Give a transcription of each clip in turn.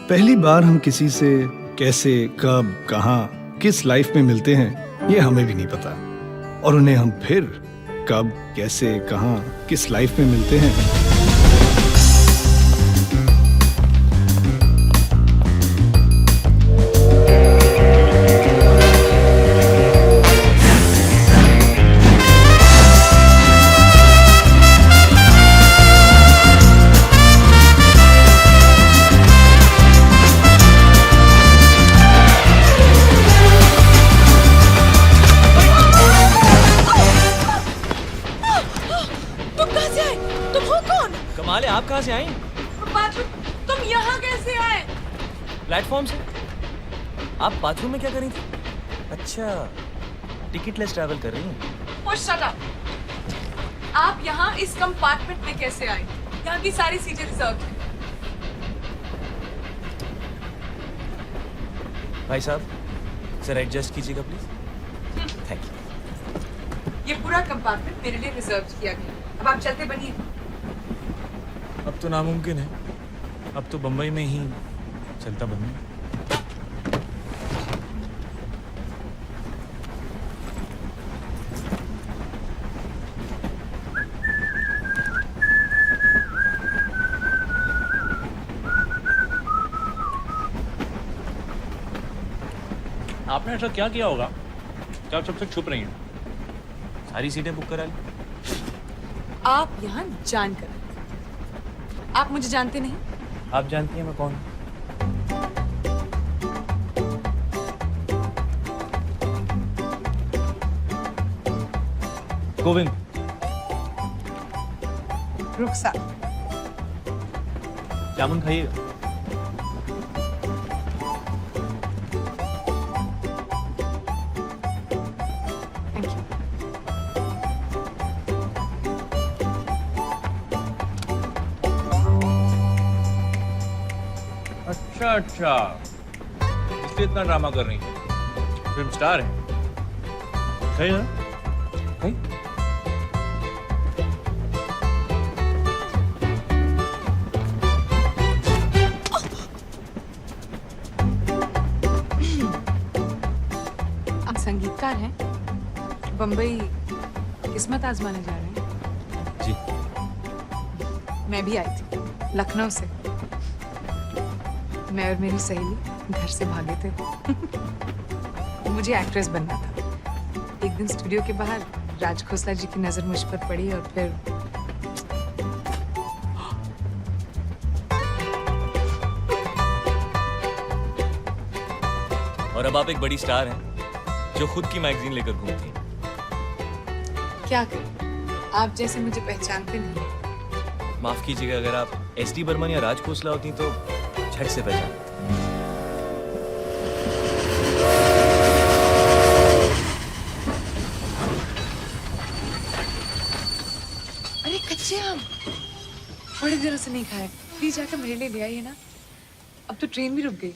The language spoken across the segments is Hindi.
पहली बार हम किसी से कैसे, कब, कहाँ, किस लाइफ में मिलते हैं ये हमें भी नहीं पता, और उन्हें हम फिर कब, कैसे, कहाँ, किस लाइफ में मिलते हैं। कमाल है, आप कहाँ से आई? तुम यहाँ कैसे आए? प्लेटफॉर्म से। आप बाथरूम में क्या कर रही थी? अच्छा, टिकटलेस ट्रैवल कर रही हैं। Oh, shut up! आप यहाँ इस कंपार्टमेंट में कैसे आए? यहाँ की सारी सीटें रिजर्व हैं। भाई साहब, सर एडजस्ट कीजिएगा प्लीज। Thank you. ये पूरा कंपार्टमेंट मेरे लिए रिजर्व किया गया। अब आप चलते बनिए। अब तो नामुमकिन है, अब तो बम्बई में ही चलता बनूं। आपने ऐसा क्या किया होगा क्या आप सबसे छुप रही हैं? सारी सीटें बुक करा ली। आप यहाँ जानकर, आप मुझे जानते नहीं? आप जानती हैं मैं कौन हूँ? गोविंद। रुखसार। जामुन खाइएगा। Thank you. अच्छा इसलिए इतना ड्रामा कर रही हैं। फिल्म स्टार है। सही है ना? सही? आप संगीतकार हैं? बम्बई किस्मत आजमाने जा रहे हैं? जी। मैं भी आई थी लखनऊ से। मैं और मेरी सहेली घर से भागे थे। मुझे एक्ट्रेस बनना था। एक दिन स्टूडियो के बाहर राज खोसला जी की नजर मुझ पर पड़ी और फिर और अब आप एक बड़ी स्टार हैं जो खुद की मैगजीन लेकर घूमती हैं। क्या करें, आप जैसे मुझे पहचानते नहीं। माफ कीजिएगा, अगर आप एस.डी. बर्मन या राज खोसला होती तो झट से पहचान। अरे कच्चे आम बड़े दिनों से नहीं खाए, प्लीज जाकर मेरे लिए ले आइए ना। अब तो ट्रेन भी रुक गई।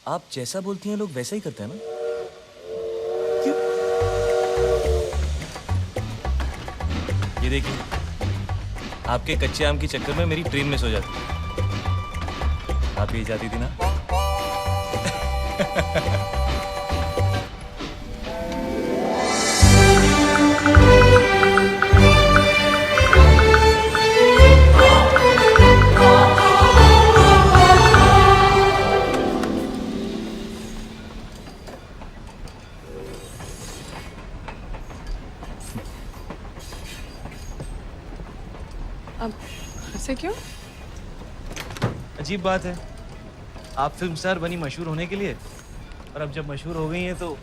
आप जैसा बोलती हैं लोग वैसा ही करते हैं ना? ये देखिए, आपके कच्चे आम के चक्कर में मेरी ट्रेन मिस हो जाती। आप यही चाहती थी ना? अब ऐसे क्यों? अजीब बात है, आप फिल्म स्टार बनी मशहूर होने के लिए, और अब जब मशहूर हो गई हैं तो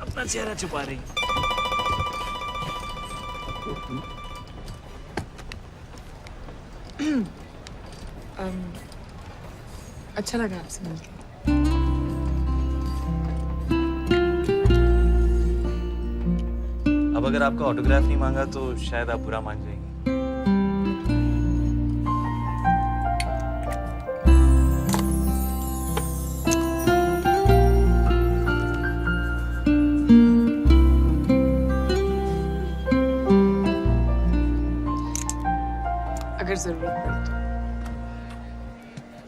अपना चेहरा छुपा रही। अच्छा लगा आपसे मिलकर। अब अगर आपका ऑटोग्राफ नहीं मांगा तो शायद आप बुरा मान जाएंगे। अगर जरूरत पड़े तो।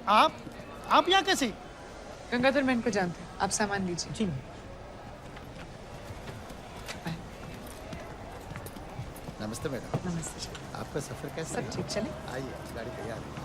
आप यहाँ कैसे? गंगाधर मैं इनको जानते हैं, आप सामान लीजिए। जी। नमस्ते मैडम। नमस्ते। आपका सफर कैसा सब ठीक चले? आइए, गाड़ी तैयार है।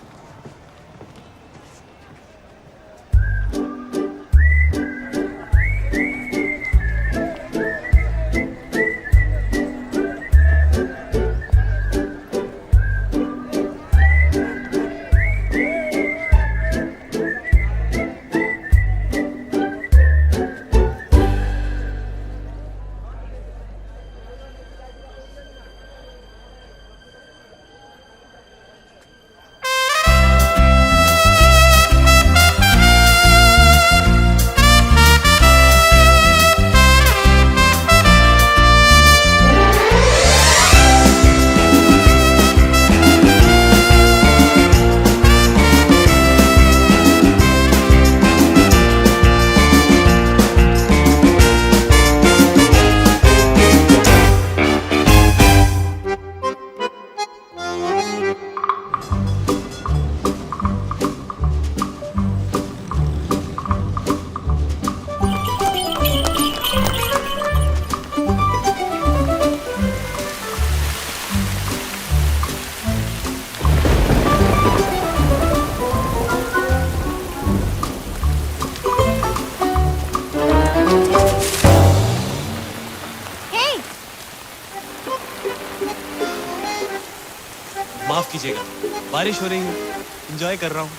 माफ कीजिएगा, बारिश हो रही है, एंजॉय कर रहा हूँ।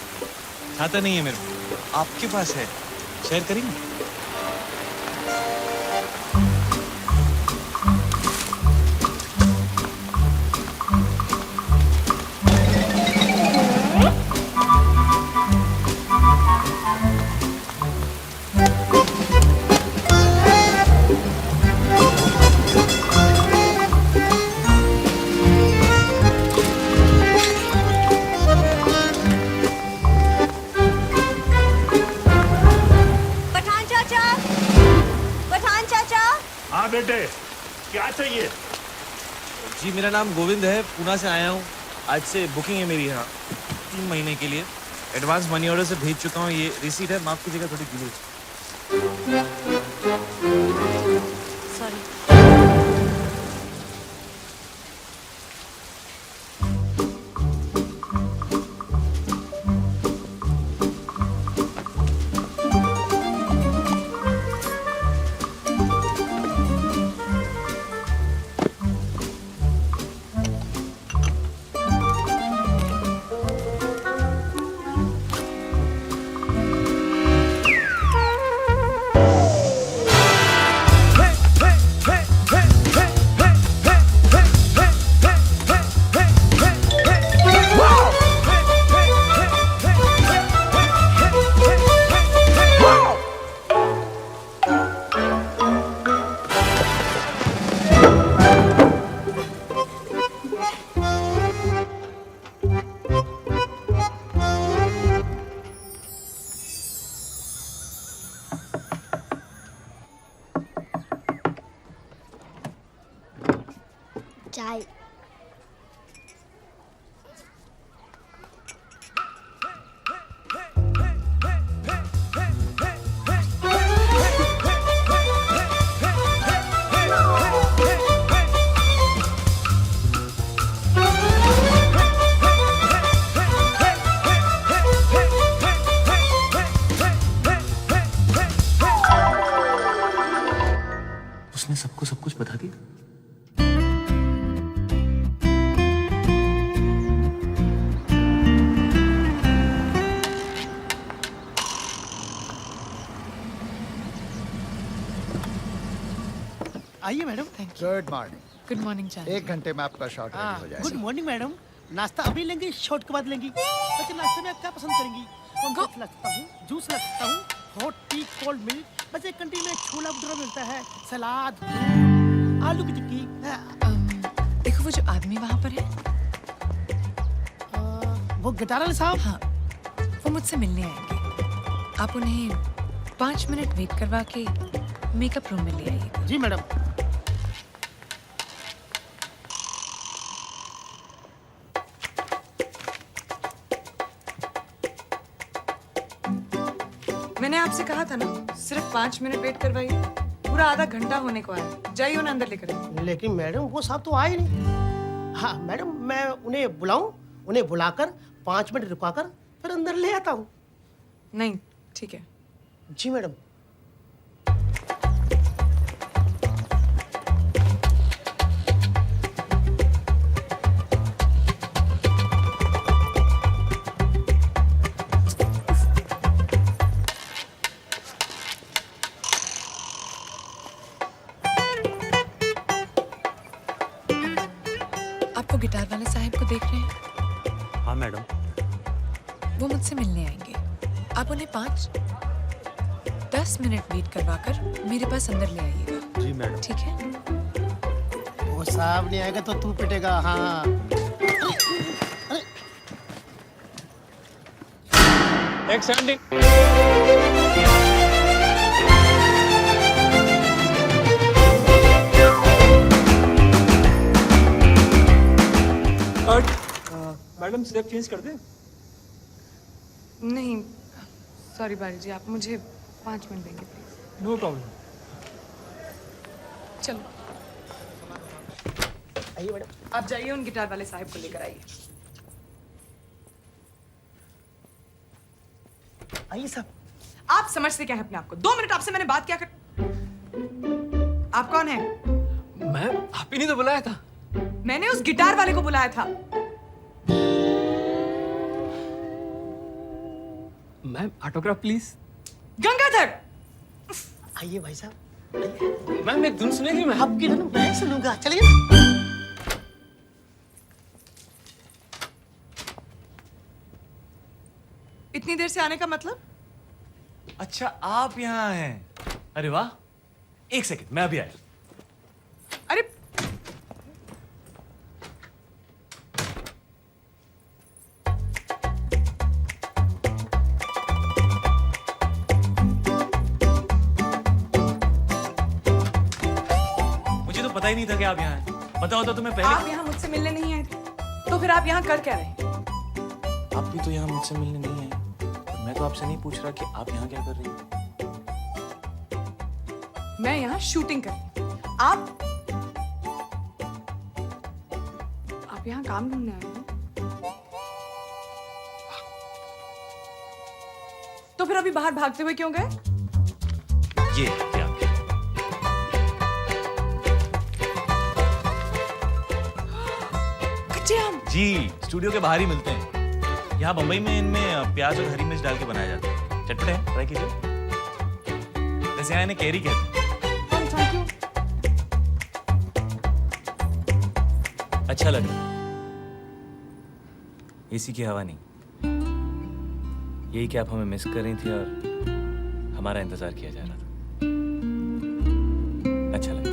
छाता नहीं है मेरे को, आपके पास है, शेयर करेंगे? हाँ बेटे, क्या चाहिए? जी मेरा नाम गोविंद है, पूना से आया हूँ। आज से बुकिंग है मेरी यहाँ 3 महीने के लिए। एडवांस मनी ऑर्डर से भेज चुका हूँ। ये रिसीट है, माफ कीजिएगा थोड़ी डिले। सॉरी। चाय। उसने सबको सब कुछ बता दिया। आइए madam. Good morning. Good morning चांद। 1 घंटे में आपका शॉट रेडी हो गुड जाएगा। Morning madam. नाश्ता अभी लेंगी, शॉट के बाद लेंगी? वैसे नाश्ते में आप क्या पसंद करेंगी? कॉम्प्लेक्स लगता हूँ, जूस लगता हूँ, हॉट टी, कोल्ड मिल्क। वैसे कैंटीन में छोला भटूरा मिलता है, सलाद, आलू की टिक्की। देखो वो जो आदमी वहाँ पर है, वो गिटार वाले साहब। हाँ, वो मुझसे मिलने आएंगे। आप उन्हें 5 मिनट वेट करवा के मेकअप रूम में ले आइएगा। जी मैडम। मैंने आपसे कहा था ना सिर्फ 5 मिनट वेट करवाइए। पूरा आधा घंटा होने को आया। जाइए उन्हें अंदर लेकर आइए। लेकिन मैडम वो साहब तो आए नहीं। हाँ मैडम, मैं उन्हें बुलाऊं, उन्हें बुलाकर 5 मिनट रुकाकर फिर अंदर ले आता हूँ। नहीं, ठीक है। जी मैडम। आपको गिटार वाले साहब को देख रहे हैं? हाँ मैडम। वो मुझसे मिलने आएंगे। आप उन्हें 5-10 मिनट वेट करवाकर मेरे पास अंदर ले आइएगा। जी मैडम। ठीक है? वो साहब नहीं आएगा तो तू पिटेगा। हाँ। एक सेकंड। मैडम स्टेप चेंज कर दे। नहीं, सॉरी बारी जी, आप मुझे 5 मिनट देंगे प्लीज। No problem. चलो आइए मैडम। आप जाइए उन गिटार वाले साहब को लेकर आइए। आइए साहब। आप समझते क्या है अपने आप को? 2 मिनट आपसे मैंने बात क्या कर। आप कौन है? मैम आप ही ने तो बुलाया था। मैंने उस गिटार वाले को बुलाया था। Ma'am autograph please. गंगाधर! आइए भाई साहब। मैम एक धुन सुनेगी मैम? आपकी धुन मैं सुनूंगा। चलिए ना। इतनी देर से आने का मतलब? अच्छा आप यहाँ हैं। अरे वाह, एक सेकंड मैं अभी आया। अरे मुझे तो पता ही नहीं था कि आप यहाँ हैं। पता होता तो मैं पहले। आप यहाँ मुझसे मिलने नहीं आए थे, तो फिर आप यहाँ कर क्या रहे हैं? आप भी तो यहाँ मुझसे मिलने नहीं आए। मैं तो आपसे नहीं पूछ रहा कि आप यहाँ क्या कर रही हैं। मैं यहाँ शूटिंग कर रही हूँ। आप यहाँ काम ढूंढने आए हैं? तो फिर अभी बाहर भागते हुए क्यों गए? ये क्या? कच्चे आम। जी, स्टूडियो के बाहर ही मिलते हैं। यहाँ बम्बई में इनमें प्याज और हरी मिर्च डाल के बनाया जाता है। चटपटे हैं, ट्राई कीजिए। वैसे यहाँ इन्हें कैरी कहते हैं। Thank you. अच्छा लग रहा है। एसी की हवा नहीं। यही कि आप हमें मिस कर रही थी और हमारा इंतजार किया जा रहा था। अच्छा लगा।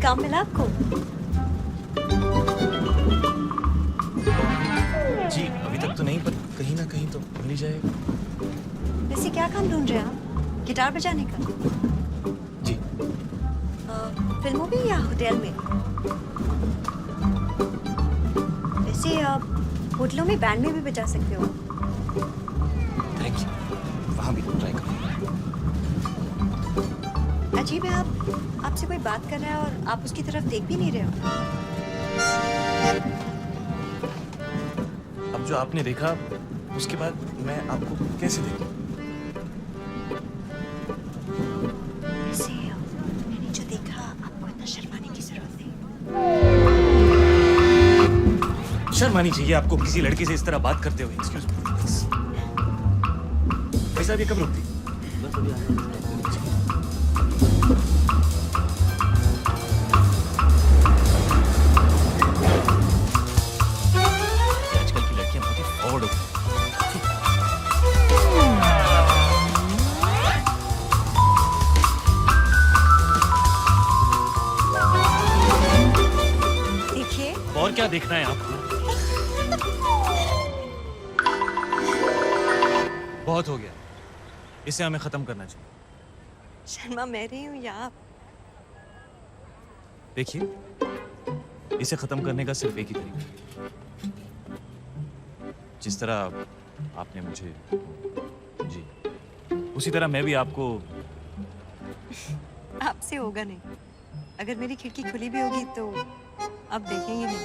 काम मिला आपको? जी अभी तक तो नहीं, पर कहीं ना कहीं तो मिल ही जाएगा। वैसे क्या काम ढूंढ रहे हैं आप? गिटार बजाने का? जी। फिल्मों में या होटल में? वैसे आप होटलों में बैंड में भी बजा सकते हो। Thank you. वहाँ भी ट्राई करो। अजीब है, आपसे कोई बात कर रहा है और आप उसकी तरफ देख भी नहीं रहे हो। अब जो आपने देखा उसके बाद मैं आपको कैसे देखूं? वैसे मैंने जो देखा, आपको इतना शर्माने की जरूरत नहीं। शर्म आनी चाहिए आपको किसी लड़के से इस तरह बात करते हुए। Excuse me. भाई साहब ये कब रुकती? बस अभी आया। फटाफट उठो। देखिए और क्या देखना है आपको? बहुत हो गया, इसे हमें खत्म करना चाहिए। शर्मा मैं रही हूँ या आप? देखिए, इसे खत्म करने का सिर्फ एक ही तरीका है। जिस तरह आपने मुझे जी, उसी तरह मैं भी आपको। आपसे होगा नहीं। अगर मेरी खिड़की खुली भी होगी तो आप देखेंगे नहीं।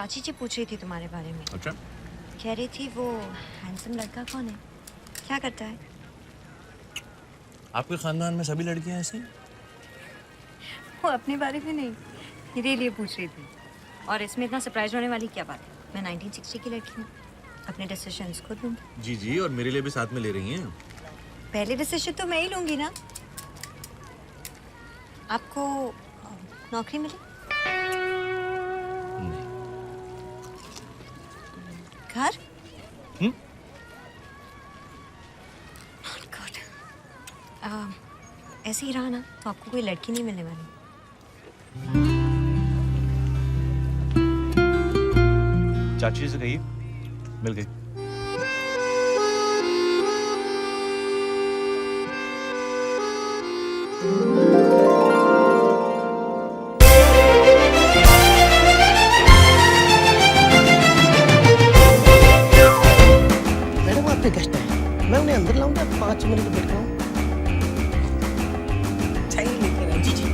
चाची जी पूछ रही थी तुम्हारे बारे में। अच्छा, कह रही थी वो हैंडसम लड़का कौन है, क्या करता है? आपके खानदान में सभी लड़कियां ऐसी हैं? वो अपने बारे में नहीं, मेरे लिए पूछ रही थी। और इसमें इतना सरप्राइज होने वाली क्या बात है? मैं 1960 की लड़की हूँ, अपने डिसीजंस खुद लूँगी। जी जी, और मेरे लिए भी साथ में ले रही हैं। पहले डिसीजन तो मैं ही लूँगी ना। आपको नौकरी मिली? नहीं। घर? हम्म? Not good. ऐसे ही रहा ना तो आपको कोई लड़की नहीं मिलने वाली। चाची से कहिए, मिल गई। मैडम आपके गेस्ट हैं, मैं उन्हें अंदर लाऊंगा, 5 मिनट वेट कराऊं। चाहिए लेकर आए। जी जी।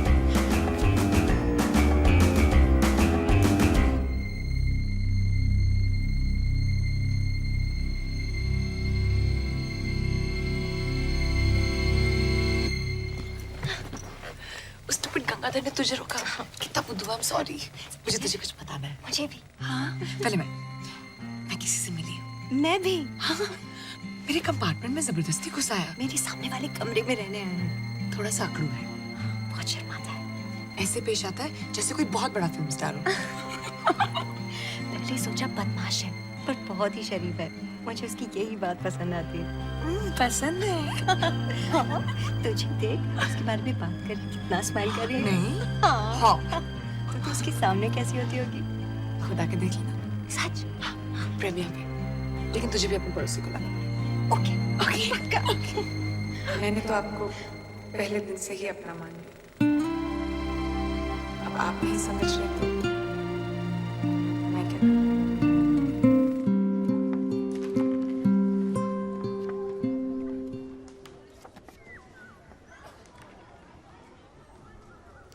उस स्टूपिड गंगाधर ने तुझे रोका। कितना बुद्धू, आई एम सॉरी। मुझे तुझे कुछ बताना है। मुझे भी। हाँ, पहले मैं किसी से मिली हूँ। मैं भी। हाँ, मेरे कंपार्टमेंट में जबरदस्ती घुस आया। मेरे सामने वाले कमरे में रहने आया है। थोड़ा सा अकड़ू है, बहुत शर्माता है। ऐसे पेश आता है जैसे कोई बहुत बड़ा फिल्म स्टार हो। पहले सोचा बदमाश है, पर बहुत ही शरीफ है। मुझे उसकी यही बात पसंद आती है। पसंद है? तुझे देख, उसके बारे में बात कर, कितना स्माइल कर रही है। नहीं। हाँ। हाँ, तो तू उसके सामने कैसी होती होगी? खुदा के देख लेना। सच? प्रेमिया पे। लेकिन तुझे भी अपने पड़ोसी को लाना। ओके। ओके। मैंने तो आपको पहले दिन से ही अपना मान लिया। अब आप नहीं समझ रहे तो मैं क्या करूं?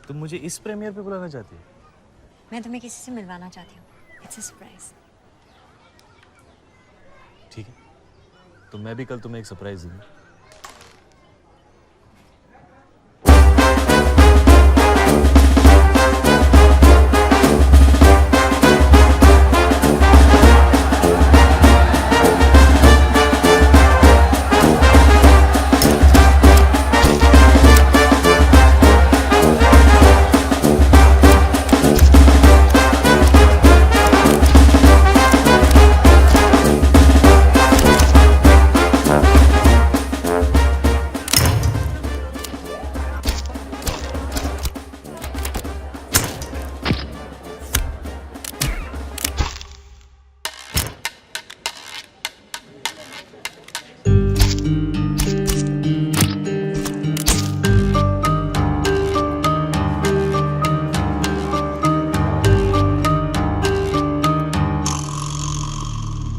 तुम मुझे इस प्रीमियर पे बुलाना चाहती हो? मैं तुम्हें किसी से मिलवाना चाहती हूँ। It's a surprise. ठीक है, तो मैं भी कल तुम्हें एक सरप्राइज दूंगा।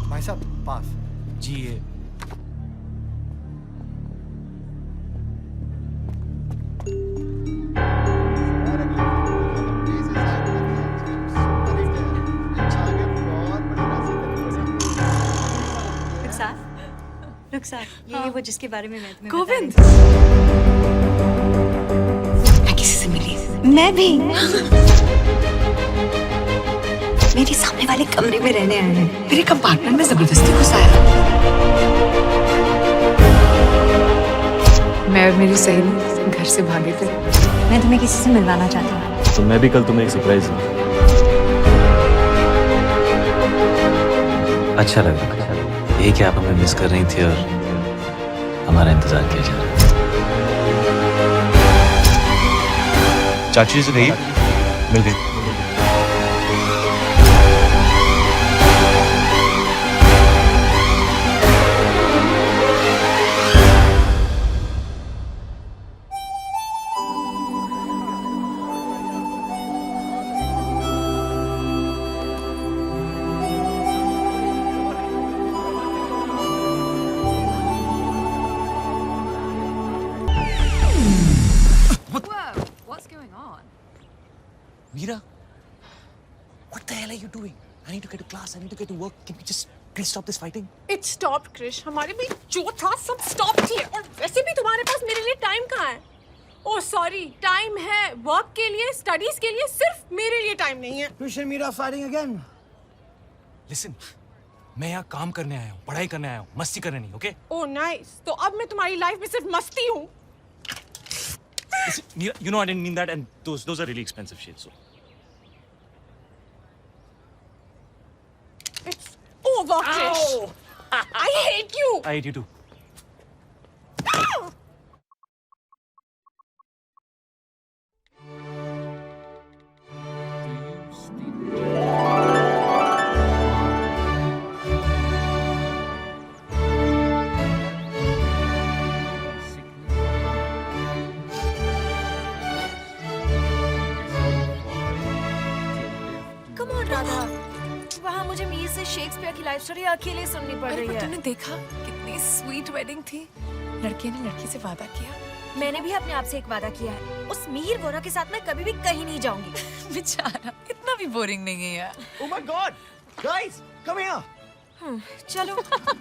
भाई साहब पास। जी ये रुखसार, ये वो जिसके बारे में मैं तुम्हें बता गोविंद। रही मैं किसी से मिली। थी। मैं भी। मेरे सामने वाले कमरे में रहने आए हैं। मेरे कंपार्टमेंट में जबरदस्ती घुस आया। मैं और मेरी सहेली घर से भागे थे। मैं तुम्हें किसी से मिलवाना चाहती हूँ। तो मैं भी कल तुम्हें एक सरप्राइज दूंगा। अच्छा लगा ये कि आप हमें मिस कर रही थी और हमारा इंतजार किया जा रहा है। चाची से कहिए, मिल गई। What's going on? Meera, what the hell are you doing? I need to get to class. I need to get to work. Can we just please stop this fighting? It stopped, Krish. हमारे भी जो था सब stop किए और वैसे भी तुम्हारे पास मेरे लिए टाइम कहाँ है? Oh sorry, टाइम है वर्क के लिए, स्टडीज के लिए, सिर्फ मेरे लिए टाइम नहीं है. Krish and Meera fighting again. Listen, मैं यहाँ काम करने आया हूँ, पढ़ाई करने आया हूँ, मस्ती करने नहीं, okay? Oh nice. तो अब मैं तुम्हारी लाइफ में सिर्फ मस्ती हूँ. Listen, Mira, you know I didn't mean that, and those are really expensive shit. So It's over, Krish. I hate you. I hate you too. Come on Radha, वहाँ मुझे मीर से शेक्सपियर की लाइफ स्टोरी अकेले सुननी पड़ रही है. तुमने देखा कितनी स्वीट वेडिंग थी. लड़के ने लड़की से वादा किया. मैंने भी अपने आप से एक वादा किया है, उस मीर गोरा के साथ मैं कभी भी कहीं नहीं जाऊंगी. बेचारा इतना भी बोरिंग नहीं है यार. Oh my God, guys, come here. चलो.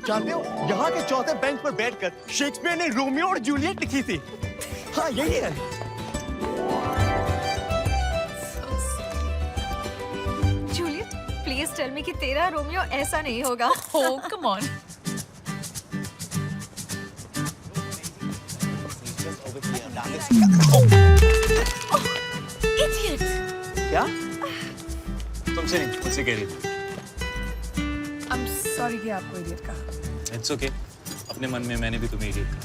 जानते हो यहाँ के चौथे बेंच पर बैठकर शेक्सपियर ने रोमियो और जूलियट लिखी थी. हाँ यही है. जूलियट, प्लीज टेल मी कि तेरा रोमियो ऐसा नहीं होगा. Oh come on. Idiot. क्या? तुमसे नहीं, मुझसे कह रही थी. I'm sorry कि आपको इडियट कहा. It's okay. अपने मन में मैंने भी तुम्हें idiot कहा.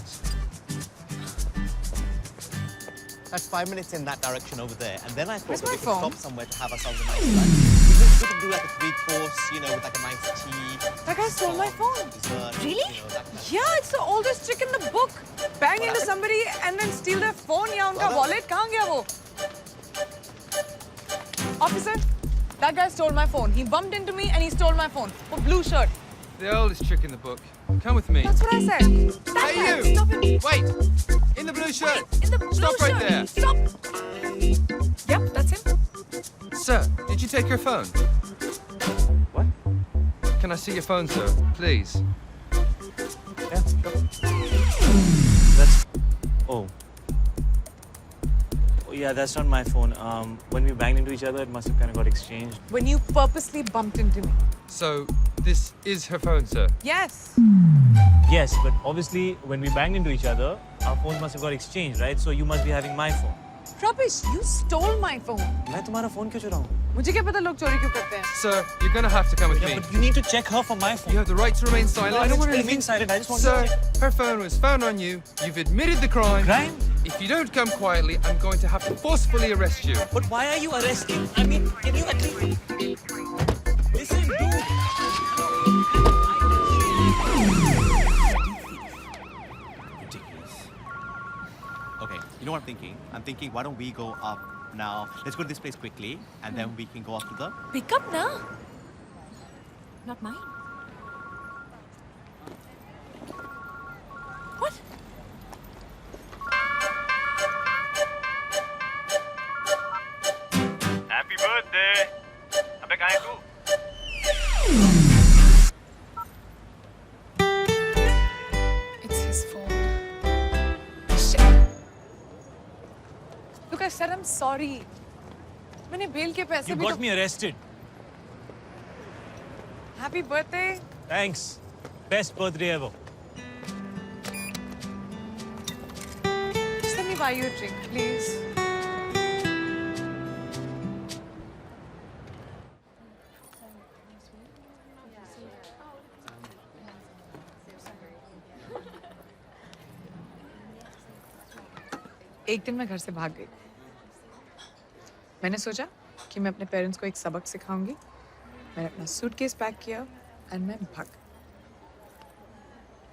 That's 5 minutes in that direction over there, and then I thought Where's that my we could phone? stop somewhere to have ourselves a nice lunch. We could do like a 3-course, you know, with like a nice tea. That guy stole my phone. Dessert, Really? You know, that kind of Yeah, it's the oldest trick in the book. Bang into somebody and then steal their phone या उनका wallet. कहाँ गया वो? Officer, that guy stole my phone. He bumped into me and he stole my phone. A blue shirt. The oldest trick in the book. Come with me. That's what I said. That Hey, guy, you! stop him. Wait! In the blue shirt! In the blue Stop right shirt. there. Stop. Yep, that's him. Sir, did you take your phone? What? Can I see your phone, sir? Please. Yeah, sure. That's. Oh. Oh yeah, that's not my phone. When we banged into each other, it must have kind of got exchanged. When you purposely bumped into me. So, this is her phone, sir? Yes. Yes, but obviously when we banged into each other, our phones must have got exchanged, right? So you must be having my phone. Rubbish, you stole my phone. मैं तुम्हारा phone क्यों चुराऊँ? मुझे क्या पता लोग चोरी क्यों करते हैं? Sir, you're gonna have to come with Yeah, me. but you need to check her for my phone. You have the right to remain silent. No, I don't want to remain silent. I just want Sir, to check. her phone was found on you. You've admitted the crime. Crime? If you don't come quietly, I'm going to have to forcefully arrest you. But why are you arresting? I mean, can you at least listen, dude? Okay, you know what I'm thinking? I'm thinking, why don't we go up now? Let's go to this place quickly, and then we can go up to the. Pick up na. Not mine. What? Happy birthday. अबे कहाँ है तू? It's his phone. Shit. Look, I said I'm sorry. मैंने बेल के पैसे You भी got me arrested. Happy birthday. Thanks. Best birthday ever. Just let me buy you a drink, please. एक दिन मैं घर से भाग गई. मैंने सोचा कि मैं अपने पेरेंट्स को एक सबक सिखाऊंगी. मैंने अपना सूटकेस पैक किया और मैं भाग.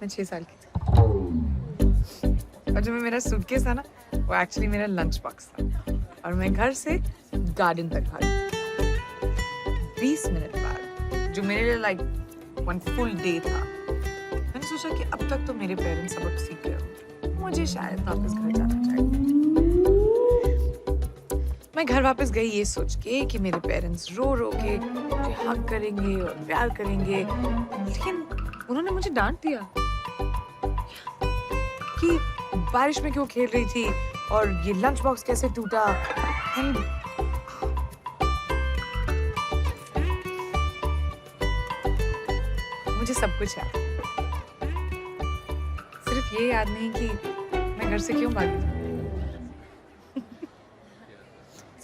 मैं 6 साल की थी. और जो मेरा सूटकेस था ना, वो एक्चुअली मेरा लंच बॉक्स था. और मैं घर से गार्डन तक भागी. 20 मिनट बाद, जो मेरे लिए लाइक 1 फुल डे था, मैंने सोचा कि अब तक तो मेरे पेरेंट्स सबक सीख गए होंगे. मुझे शायद वापस घर जाना चाहिए. मैं घर वापस गई ये सोच के कि मेरे पेरेंट्स रो रो के मुझे हग करेंगे और प्यार करेंगे, लेकिन उन्होंने मुझे डांट दिया कि बारिश में क्यों खेल रही थी और ये लंच बॉक्स कैसे टूटा। And मुझे सब कुछ याद, सिर्फ ये याद नहीं कि मैं घर से क्यों भागी थी।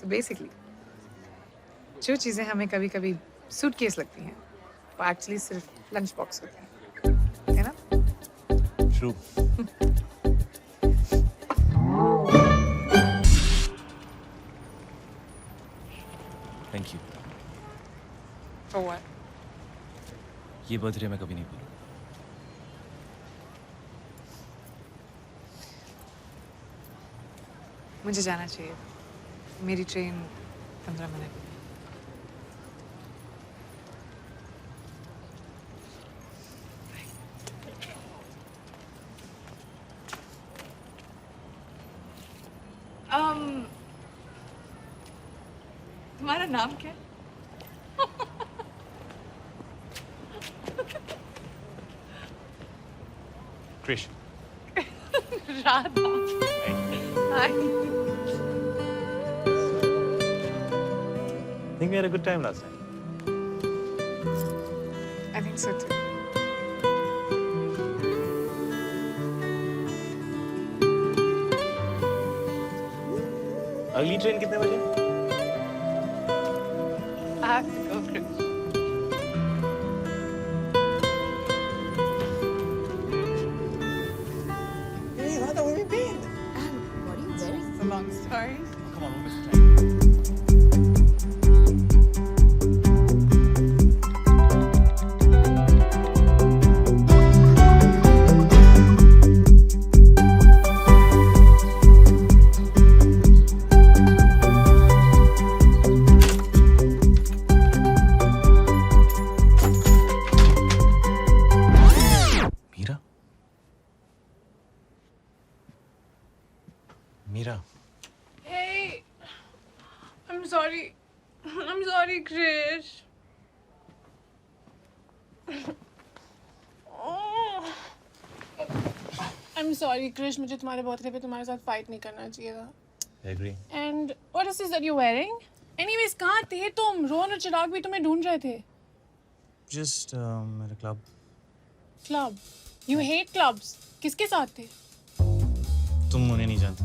So basically, जो चीजें हमें कभी कभी सूटकेस लगती हैं वो एक्चुअली सिर्फ लंच बॉक्स होते हैं, है ना? True. Thank you. For what? ये बर्थडे मैं कभी नहीं भूलूंगा। मुझे जाना चाहिए, मेरी ट्रेन 15 मिनट में। तुम्हारा नाम क्या है? Krish. Radha. Hi. Think we had a good time last night. I think so too. अगली ट्रेन कितने बजे? I have to go, Krish. Hey, Radha, where have you been? What are you wearing? It's a long story. Come on, we'll miss the time. Meera? Meera? Hey, I'm sorry. I'm sorry, Krish. I'm sorry, Krish. मुझे तुम्हारे बर्थडे पे तुम्हारे साथ फाइट नहीं करना चाहिए था. I agree. And what is this that you're wearing? Anyways, कहाँ थे तुम? रोहन और चिराग भी तुम्हें ढूंढ रहे थे. Just मेरे club. Club. You hate clubs. किसके साथ थे? तुम उन्हें नहीं जानती.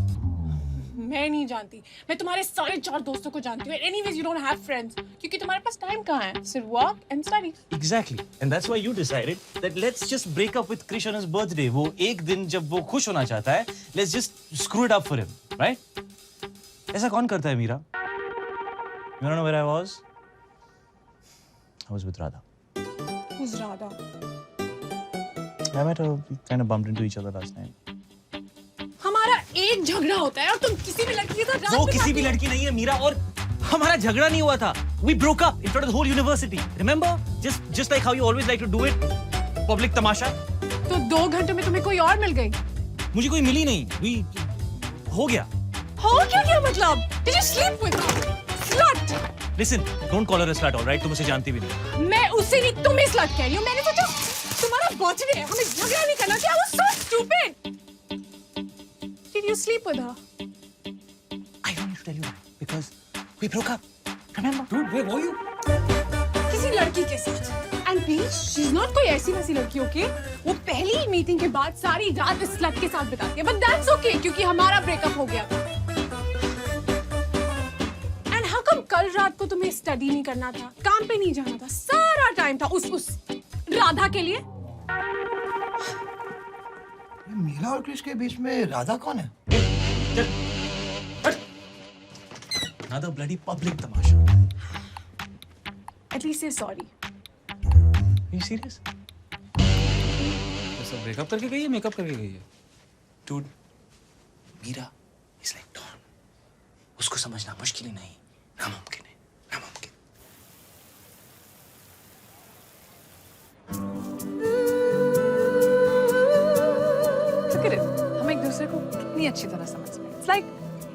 मैं नहीं जानती. मैं तुम्हारे सारे 4 दोस्तों को जानती हूँ. Anyways, you don't have friends. क्योंकि तुम्हारे पास टाइम कहाँ है? सिर्फ work and study. Exactly. And that's why you decided that let's just break up with Krish on his birthday. वो एक दिन जब वो खुश होना चाहता है, let's just screw it up for him, right? ऐसा कौन करता है Meera? You don't know where I was? I was with Radha. Who's Radha? I met her. We kind of bumped into each other last night. हमारा एक झगड़ा होता है और तुम किसी भी लड़की के साथ रात वो बिताती किसी भी हो। लड़की नहीं है मीरा और हमारा झगड़ा नहीं हुआ था. We broke up in front of the whole university. Remember? Just like how you always like to do it. Public तमाशा. तो 2 घंटे में तुम्हें कोई और मिल गई. मुझे कोई मिली नहीं. हो गया. हो क्या मतलब? Did you sleep with her? Slut. Listen, don't call her a slut, all right? तुम उसे जानती भी नहीं. मैं उससे नहीं तुम्हें slut कह रही हूँ. मैंने सोचा तुम्हारा बर्थडे है, हमें झगड़ा नहीं करना चाहिए. I was so stupid. Did you sleep with her? I don't need to tell you that because we broke up. Remember? Dude, where were you? किसी लड़की के साथ. And please, she's not कोई ऐसी वैसी लड़की, okay? वो पहली मीटिंग के बाद सारी रात इस slut के साथ बिताती है. But that's okay क्योंकि हमारा ब्रेकअप हो गया था. And how come कल रात को तुम्हें स्टडी नहीं करना था, काम पे नहीं जाना था, सारा टाइम था उस राधा के लिए? मीरा और क्रिश के बीच में राधा कौन है? Another bloody public Tamasha. At least say sorry. Are you serious? सब ब्रेकअप करके गई है, मेकअप करके गई है. Dude, Meera is like Dawn. उसको समझना मुश्किल ही नहीं, नामुमकिन है, नामुमकिन. Look at it. हम एक दूसरे को कितनी अच्छी तरह समझते हैं.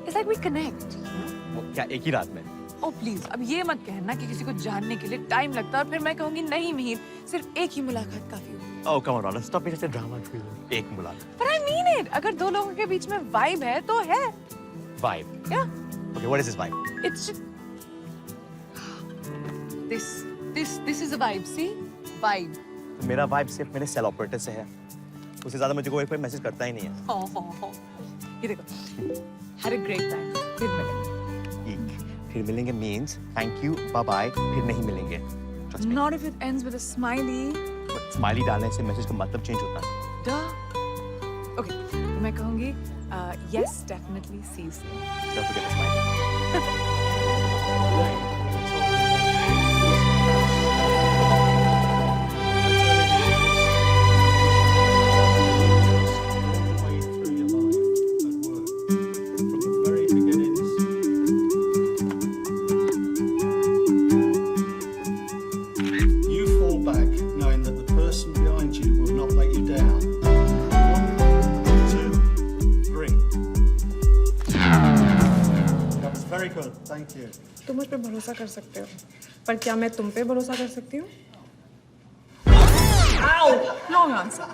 It's like we connect. क्या एक ही रात में? ओ प्लीज, अब ये मत कहना कि किसी को जानने के लिए टाइम लगता है और फिर मैं कहूंगी नहीं मिहिर, सिर्फ एक ही मुलाकात काफी होगी। Oh, come on, Rana, stop being such a drama queen. एक मुलाकात. But I mean it. अगर दो लोगों के बीच में वाइब है तो है। Vibe. Yeah. Okay, what is this vibe? It's just... This is a vibe. See, vibe. मेरा vibe सिर्फ मेरे सेल ऑपरेटर से है. उससे ज़्यादा मुझे कोई मैसेज करता ही नहीं है. हो. ये देखो. Had a great time. फिर मिलेंगे. फिर मिलेंगे means thank you, bye bye. फिर नहीं मिलेंगे. Trust me. Not if it ends with a smiley. Smiley डालने से मैसेज का मतलब चेंज होता है. Duh. Okay, मैं कहूँगी yes, definitely, see you. Don't forget the smile. You fall back knowing that the person behind you will not let you down. 1, 2, 3. That was very good. Thank you. तुम मुझ पे भरोसा कर सकते हो, पर क्या मैं तुम पे भरोसा कर सकती हूँ? Long answer.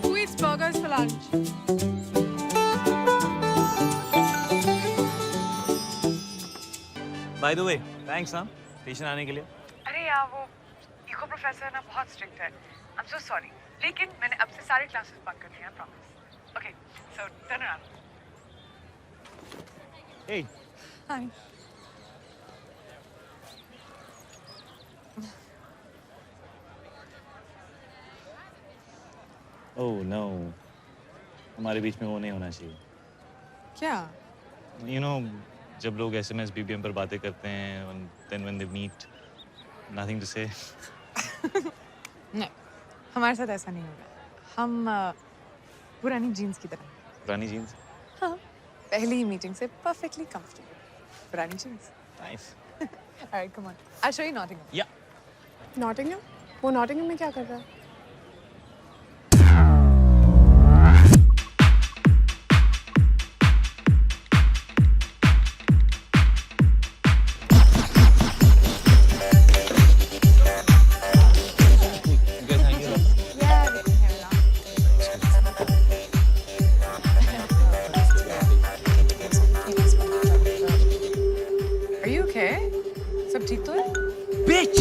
Sweets, burgers for lunch. By the way, thanks हाँ स्टेशन आने के लिए. अरे यार वो इको प्रोफेसर ना बहुत स्ट्रिक्ट है. I'm so sorry. लेकिन मैंने अब से सारे क्लासेस बंक कर दिए हैं, promise. Okay, so turn around. Hey. Hi. Oh no, हमारे बीच में वो नहीं होना चाहिए. क्या? You know, जब लोग SMS BBM पर बातें करते हैं and then when they meet, nothing to say. नहीं, हमारे साथ ऐसा नहीं होगा. हम पुरानी जीन्स की तरह. पुरानी जीन्स. हाँ, पहली ही मीटिंग से perfectly comfortable. पुरानी jeans. Nice. Alright, come on. I'll show you Nottingham. Yeah. Nottingham? वो नॉटिंघम में क्या कर रहा है? Are you okay? सब ठीक तो है? Bitch!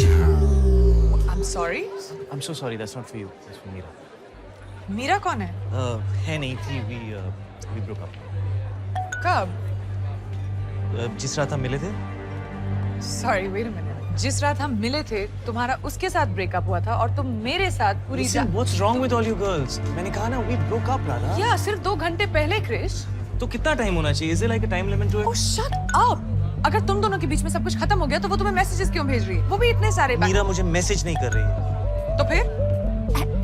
I'm sorry. I'm so sorry. That's not for you. That's for Meera. Meera कौन है? है नहीं थी. We broke up. कब? जिस रात हम मिले थे. Sorry, wait a minute. जिस रात हम मिले थे, तुम्हारा उसके साथ ब्रेकअप हुआ था और तुम मेरे साथ पूरी Listen, what's wrong with all you girls? मैंने कहा ना, we broke up, Radha. या सिर्फ 2 घंटे पहले, क्रिश. तो कितना टाइम होना चाहिए? Is there like a time limit to it? Oh, shut up! अगर तुम दोनों के बीच में सब कुछ खत्म हो गया तो वो तुम्हें मैसेजेस क्यों भेज रही है? वो भी इतने सारे. मीरा मुझे मैसेज नहीं कर रही है. तो फिर?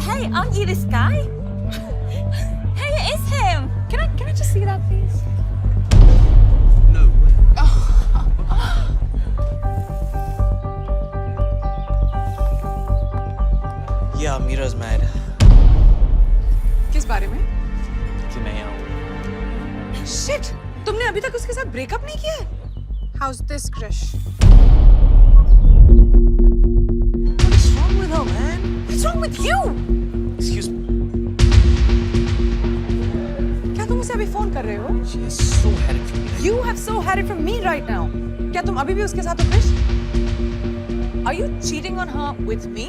Hey, aren't you this guy? Hey, it is him. Can I just see that, please? No way. Yeah, Meera's mad. किस बारे में? कि मैं यहाँ हूँ. Shit! तुमने अभी तक उसके साथ ब्रेकअप नहीं किया है? How's this, Krish? What's wrong with her, man? What's wrong with you? Excuse me. क्या तुम उसे अभी फोन कर रहे हो? She has so had it from me. You have so had it from me right now. क्या तुम अभी भी उसके साथ हो, Krrish? Are you cheating on her with me?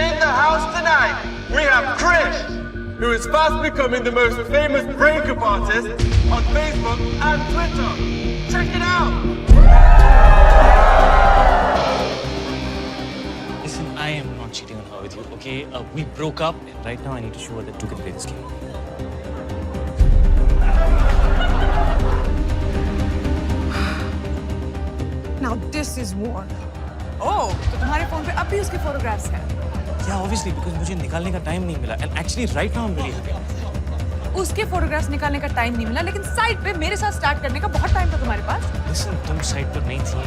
In the house tonight, we have Krish, who is fast becoming the most famous breakup artist on Facebook and Twitter. Check it out! Listen, I am not cheating on her with you, okay? We broke up, and right now I need to show her that two can play this game. Now this is war. Oh, तो तुम्हारे फोन पे अब भी उसके फोटोग्राफ्स हैं? Yeah, obviously, because मुझे निकालने का टाइम नहीं मिला. And actually, right now I'm really happy. उसके फोटोग्राफ्स निकालने का टाइम नहीं मिला, लेकिन साइड पे मेरे साथ स्टार्ट करने का बहुत टाइम था तुम्हारे पास. Listen, तुम साइड पर नहीं थी.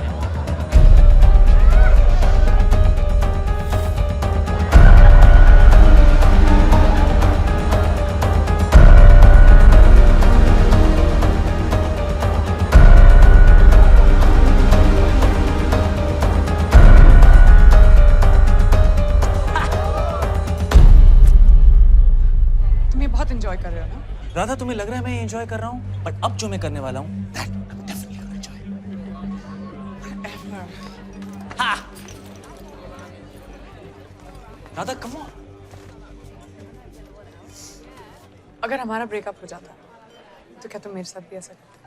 तुम्हें लग रहा है मैं एंजॉय कर रहा हूँ, बट अब जो मैं करने वाला हूँ that I will definitely enjoy. हाँ राधा कम ऑन। अगर हमारा ब्रेकअप हो जाता तो क्या तुम मेरे साथ भी ऐसा करते?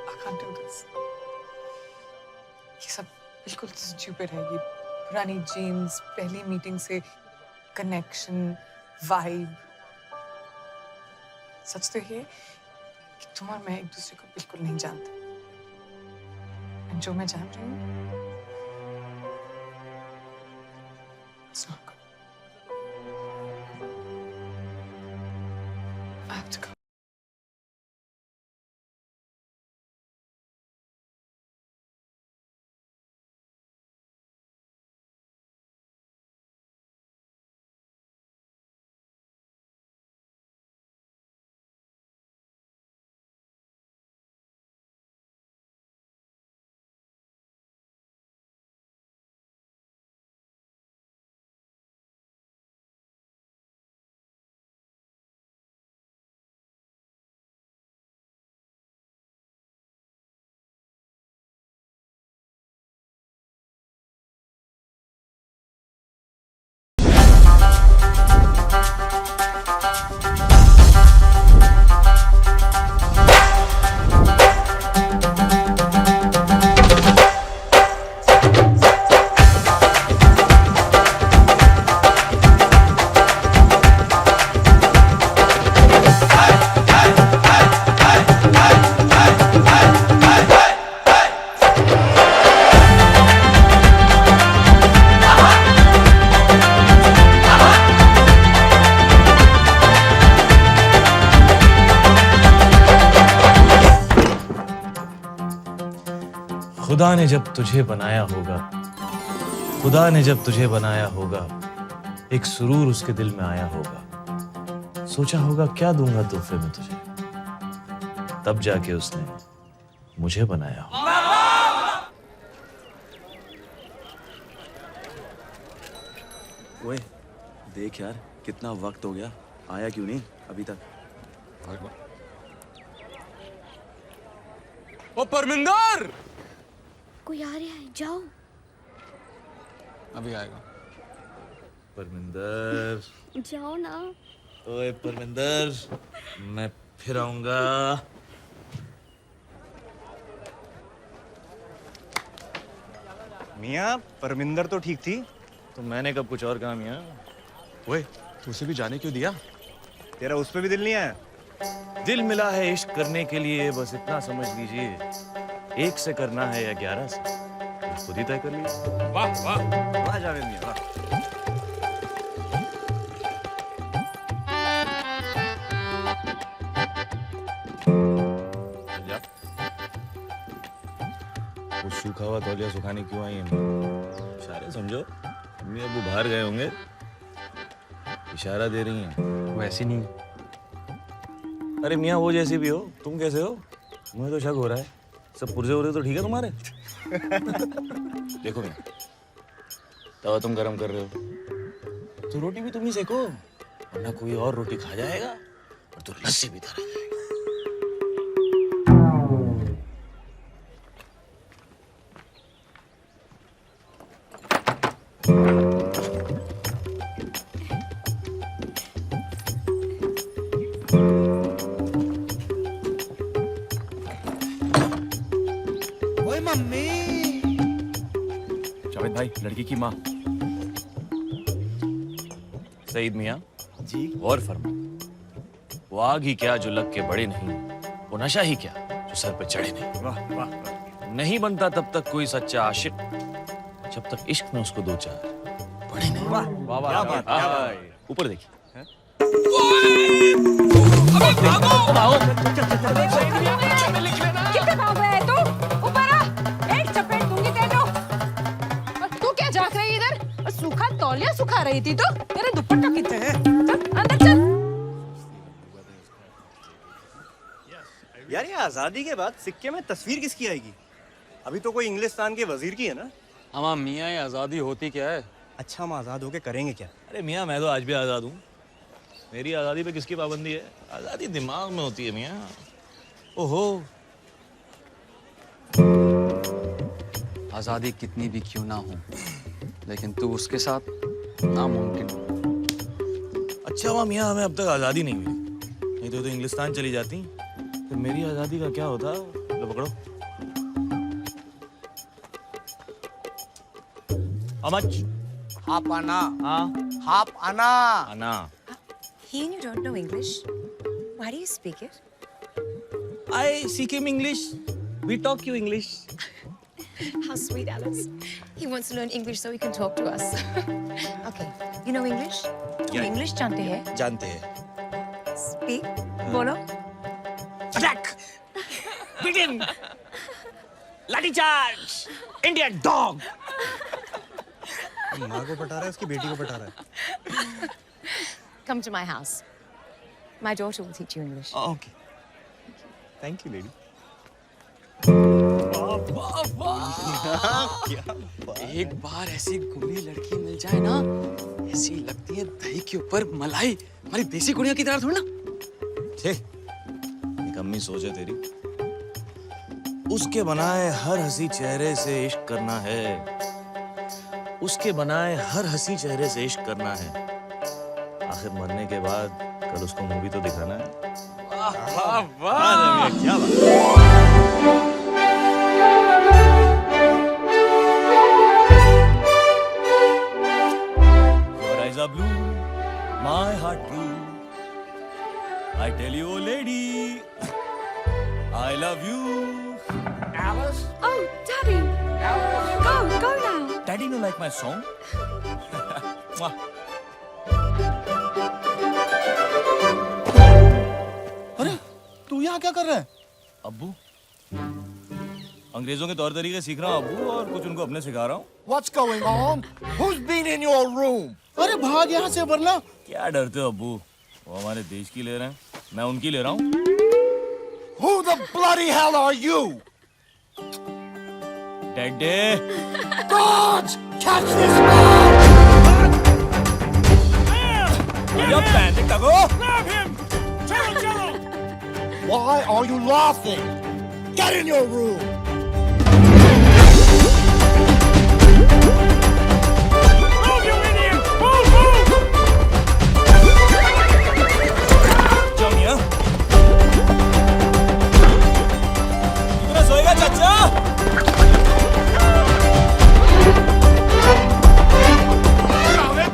I can't do this. ये सब बिल्कुल स्टूपिड है। ये पुरानी जेम्स, पहली मीटिंग से कनेक्शन, वाइब। सच तो ये कि तुम और मैं एक दूसरे को बिल्कुल नहीं जानते। जो मैं जान रही हूँ it's not good. I have to go. खुदा ने जब तुझे बनाया होगा, खुदा ने जब तुझे बनाया होगा, एक सुरूर उसके दिल में आया होगा। सोचा होगा क्या दूंगा तोहफे में तुझे, तब जाके उसने मुझे बनाया होगा। ओए देख यार, कितना वक्त हो गया, आया क्यों नहीं अभी तक? ओ परमिंदर! कोई आ रहा है, जाओ। अभी आएगा। परमिंदर जाओ ना। ओए परमिंदर, मैं फिर आऊंगा। मियाँ, परमिंदर तो ठीक थी। तो मैंने कब कुछ और कहा मियां? ओए, तू उसे भी जाने क्यों दिया? तेरा उस पे भी दिल नहीं आया? दिल मिला है इश्क करने के लिए, बस इतना समझ लीजिए। 1 से करना है या 11 से, तो खुद ही तय कर लीजिए। वाह वाह वाह जावेद मियाँ वाह। वो सूखा हुआ तौलिया सुखाने क्यों आई है? इशारे समझो, मम्मी अबू बाहर गए होंगे, इशारा दे रही हैं। वैसे नहीं। अरे मियाँ वो जैसी भी हो, तुम कैसे हो? मुझे तो शक हो रहा है, सब पुर्जे उर्जे तो ठीक है तुम्हारे? देखो मियाँ, तवा तुम गरम कर रहे हो तो रोटी भी तुम ही सेको, वरना कोई और रोटी खा जाएगा और तो लस्सी भी तरह जाएगा। जावेद भाई, लड़की की माँ। सईद मियाँ जी, गौर फरमा, वो आग ही क्या जो लग के बड़े नहीं, वो नशा ही क्या जो सर पे चढ़े नहीं। वाह वाह। नहीं बनता तब तक कोई सच्चा आशिक, जब तक इश्क में उसको 2-4 बड़े नहीं। वाह वाह क्या बात, क्या बात। ऊपर देखिए। कितने भाग गया है तू? ऊपर आ, एक चपेट दूंगी तेरे को। और तू क्या झांक रही है इधर? और सूखा तौलिया सुखा रही थी तो? तेरे दुपट्टा कितने हैं? चल अंदर चल। यार ये आजादी के बाद सिक्के में तस्वीर किसकी आएगी? अभी तो कोई इंग्लिस्तान के वजीर की है ना? हमारा मियाँ, ये आज़ादी होती क्या है? अच्छा, हम आजाद होके करेंगे क्या? अरे मियाँ मैं तो आज भी आजाद हूँ। मेरी आजादी पे किसकी पाबंदी है? आजादी दिमाग में होती है मियाँ। ओहो, आजादी कितनी भी क्यों ना हो, लेकिन तू उसके साथ नामुमकिन। अच्छा हुआ मियाँ हमें अब तक आजादी नहीं मिली, नहीं तो इंग्लिस्तान चली जाती, फिर मेरी आजादी का क्या होता? लो पकड़ो। How much? हाफ आना। हाँ, हाफ आना। आना। He and you don't know English? Why do you speak it? I speak him English. We talk you English. How sweet, Alice. He wants to learn English so he can talk to us. Okay, you know English? तुम Yeah. English जानते हैं? जानते हैं। Speak. बोलो. Attack! Begin! Lathi charge! Indian dog! माँ को पटा रहा है, उसकी बेटी को पटा रहा है। Come to my house. My daughter will teach you English. Oh, okay. Thank you, lady. एक बार ऐसी गोरी लड़की मिल जाए ना, ऐसी लगती है दही के ऊपर मलाई। हमारी देसी कुड़ियों की तरह थोड़ी ना। निकम्मी सोच है तेरी। उसके बनाए हर हंसी चेहरे से इश्क करना है, उसके बनाए हर हंसी चेहरे से इश्क करना है। आखिर मरने के बाद कल उसको मूवी तो दिखाना है। वाह वाह, क्या बात। Your eyes are blue, my heart blue. I tell you, oh lady, I love you. Alice? Oh, Daddy. Go now. Daddy, you like my song? Mwah. अरे तू यहाँ क्या कर रहा है? अब्बू, अंग्रेजों के तौर तरीके सीख रहा हूँ अब्बू, और कुछ उनको अपने सिखा रहा हूँ। What's going on? Who's been in your room? अरे भाग यहाँ से वरना। क्या डरते हो अब्बू? वो हमारे देश की ले रहे हैं, मैं उनकी ले रहा हूँ। Who the bloody hell are you? Daddy. God! Catch this man! You're panic, Tago. Grab him! Cello! Why are you laughing? Get in your room! Move, you idiot! Move, move! जाओ मियाँ। कितना सोएगा चाचा?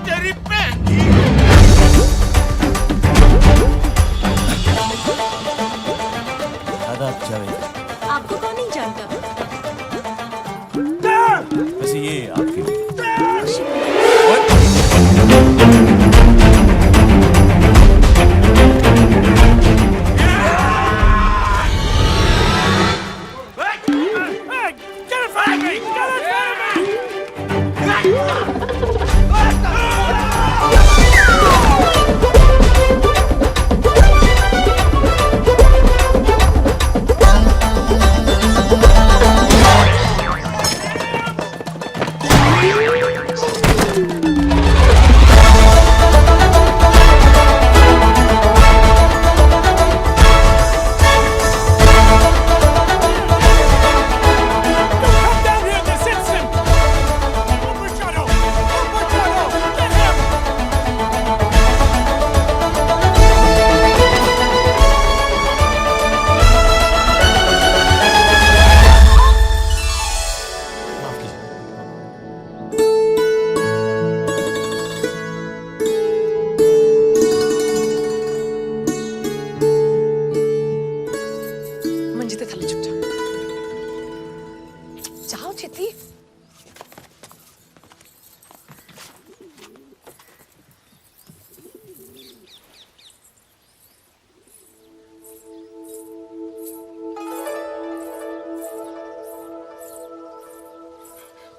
तेरी बहन की! आदाब जावेद। आपको कौन नहीं जानता? वैसे ये आपकी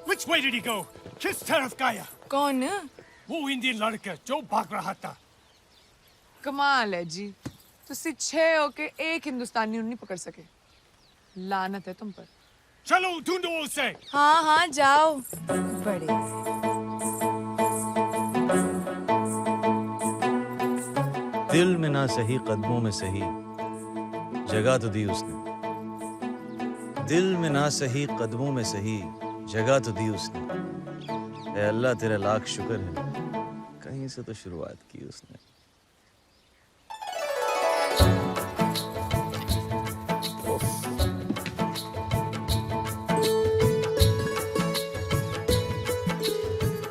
Which way did he go? किस तरफ गया? कौन? वो इंडियन लड़का जो भाग रहा था। कमाल है जी, तुझसे 6 होके एक हिंदुस्तानी नहीं पकड़ सके। लानत है तुम पर। चलो ढूंढो उसे। हाँ हाँ जाओ। बड़े दिल में ना सही कदमों में सही जगह तो दी उसने। दिल में ना सही कदमों में सही जगह तो दी उसने। ऐ अल्लाह तेरा लाख शुक्र है, कहीं से तो शुरुआत की उसने।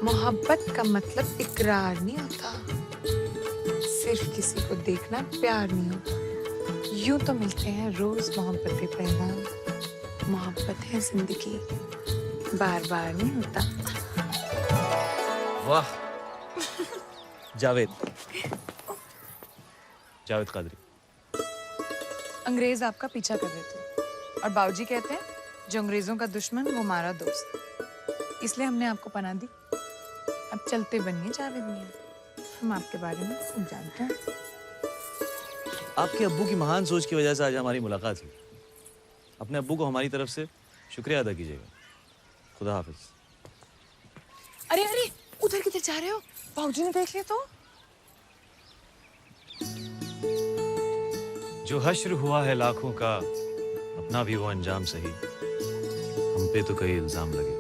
मोहब्बत का मतलब इकरार नहीं होता, सिर्फ किसी को देखना प्यार नहीं होता। यूं तो मिलते हैं रोज मोहब्बतें पैदा, मोहब्बत है जिंदगी, बार बार नहीं होता। वाह जावेद, जावेद कादरी। अंग्रेज आपका पीछा कर रहे थे और बाबूजी कहते हैं जो अंग्रेजों का दुश्मन वो हमारा दोस्त, इसलिए हमने आपको पनाह दी। अब चलते बनिए जावेद मियां, हम आपके बारे में सब जानते हैं। आपके अब्बू की महान सोच की वजह से आज हमारी मुलाकात हुई। अपने अब्बू को हमारी तरफ से शुक्रिया अदा कीजिएगा। खुदा हाफिज। अरे अरे उधर किधर जा रहे हो? बाबूजी ने देख लिया तो। जो हश्र हुआ है लाखों का, अपना भी वो अंजाम सही। हम पे तो कई इल्जाम लगे,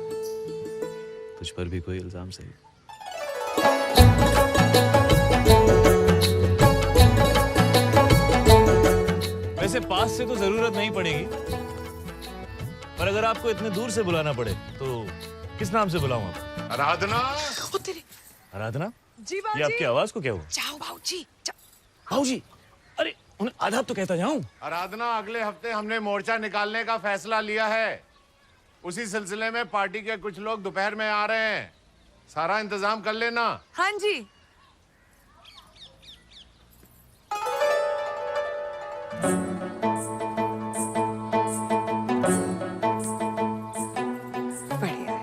तुझ पर भी कोई इल्जाम सही। वैसे पास से तो जरूरत नहीं पड़ेगी, पर अगर आपको इतने दूर से बुलाना पड़े तो किस नाम से बुलाऊं आपको? आराधना। आराधना? जी ये बाबूजी। आपकी आवाज को क्या हुआ? जाओ बाबूजी। भाऊजी, अरे उन्हें आदाब तो कहता जाऊं। आराधना, अगले हफ्ते हमने मोर्चा निकालने का फैसला लिया है। उसी सिलसिले में पार्टी के कुछ लोग दोपहर में आ रहे हैं, सारा इंतजाम कर लेना। हाँ जी। बढ़िया है।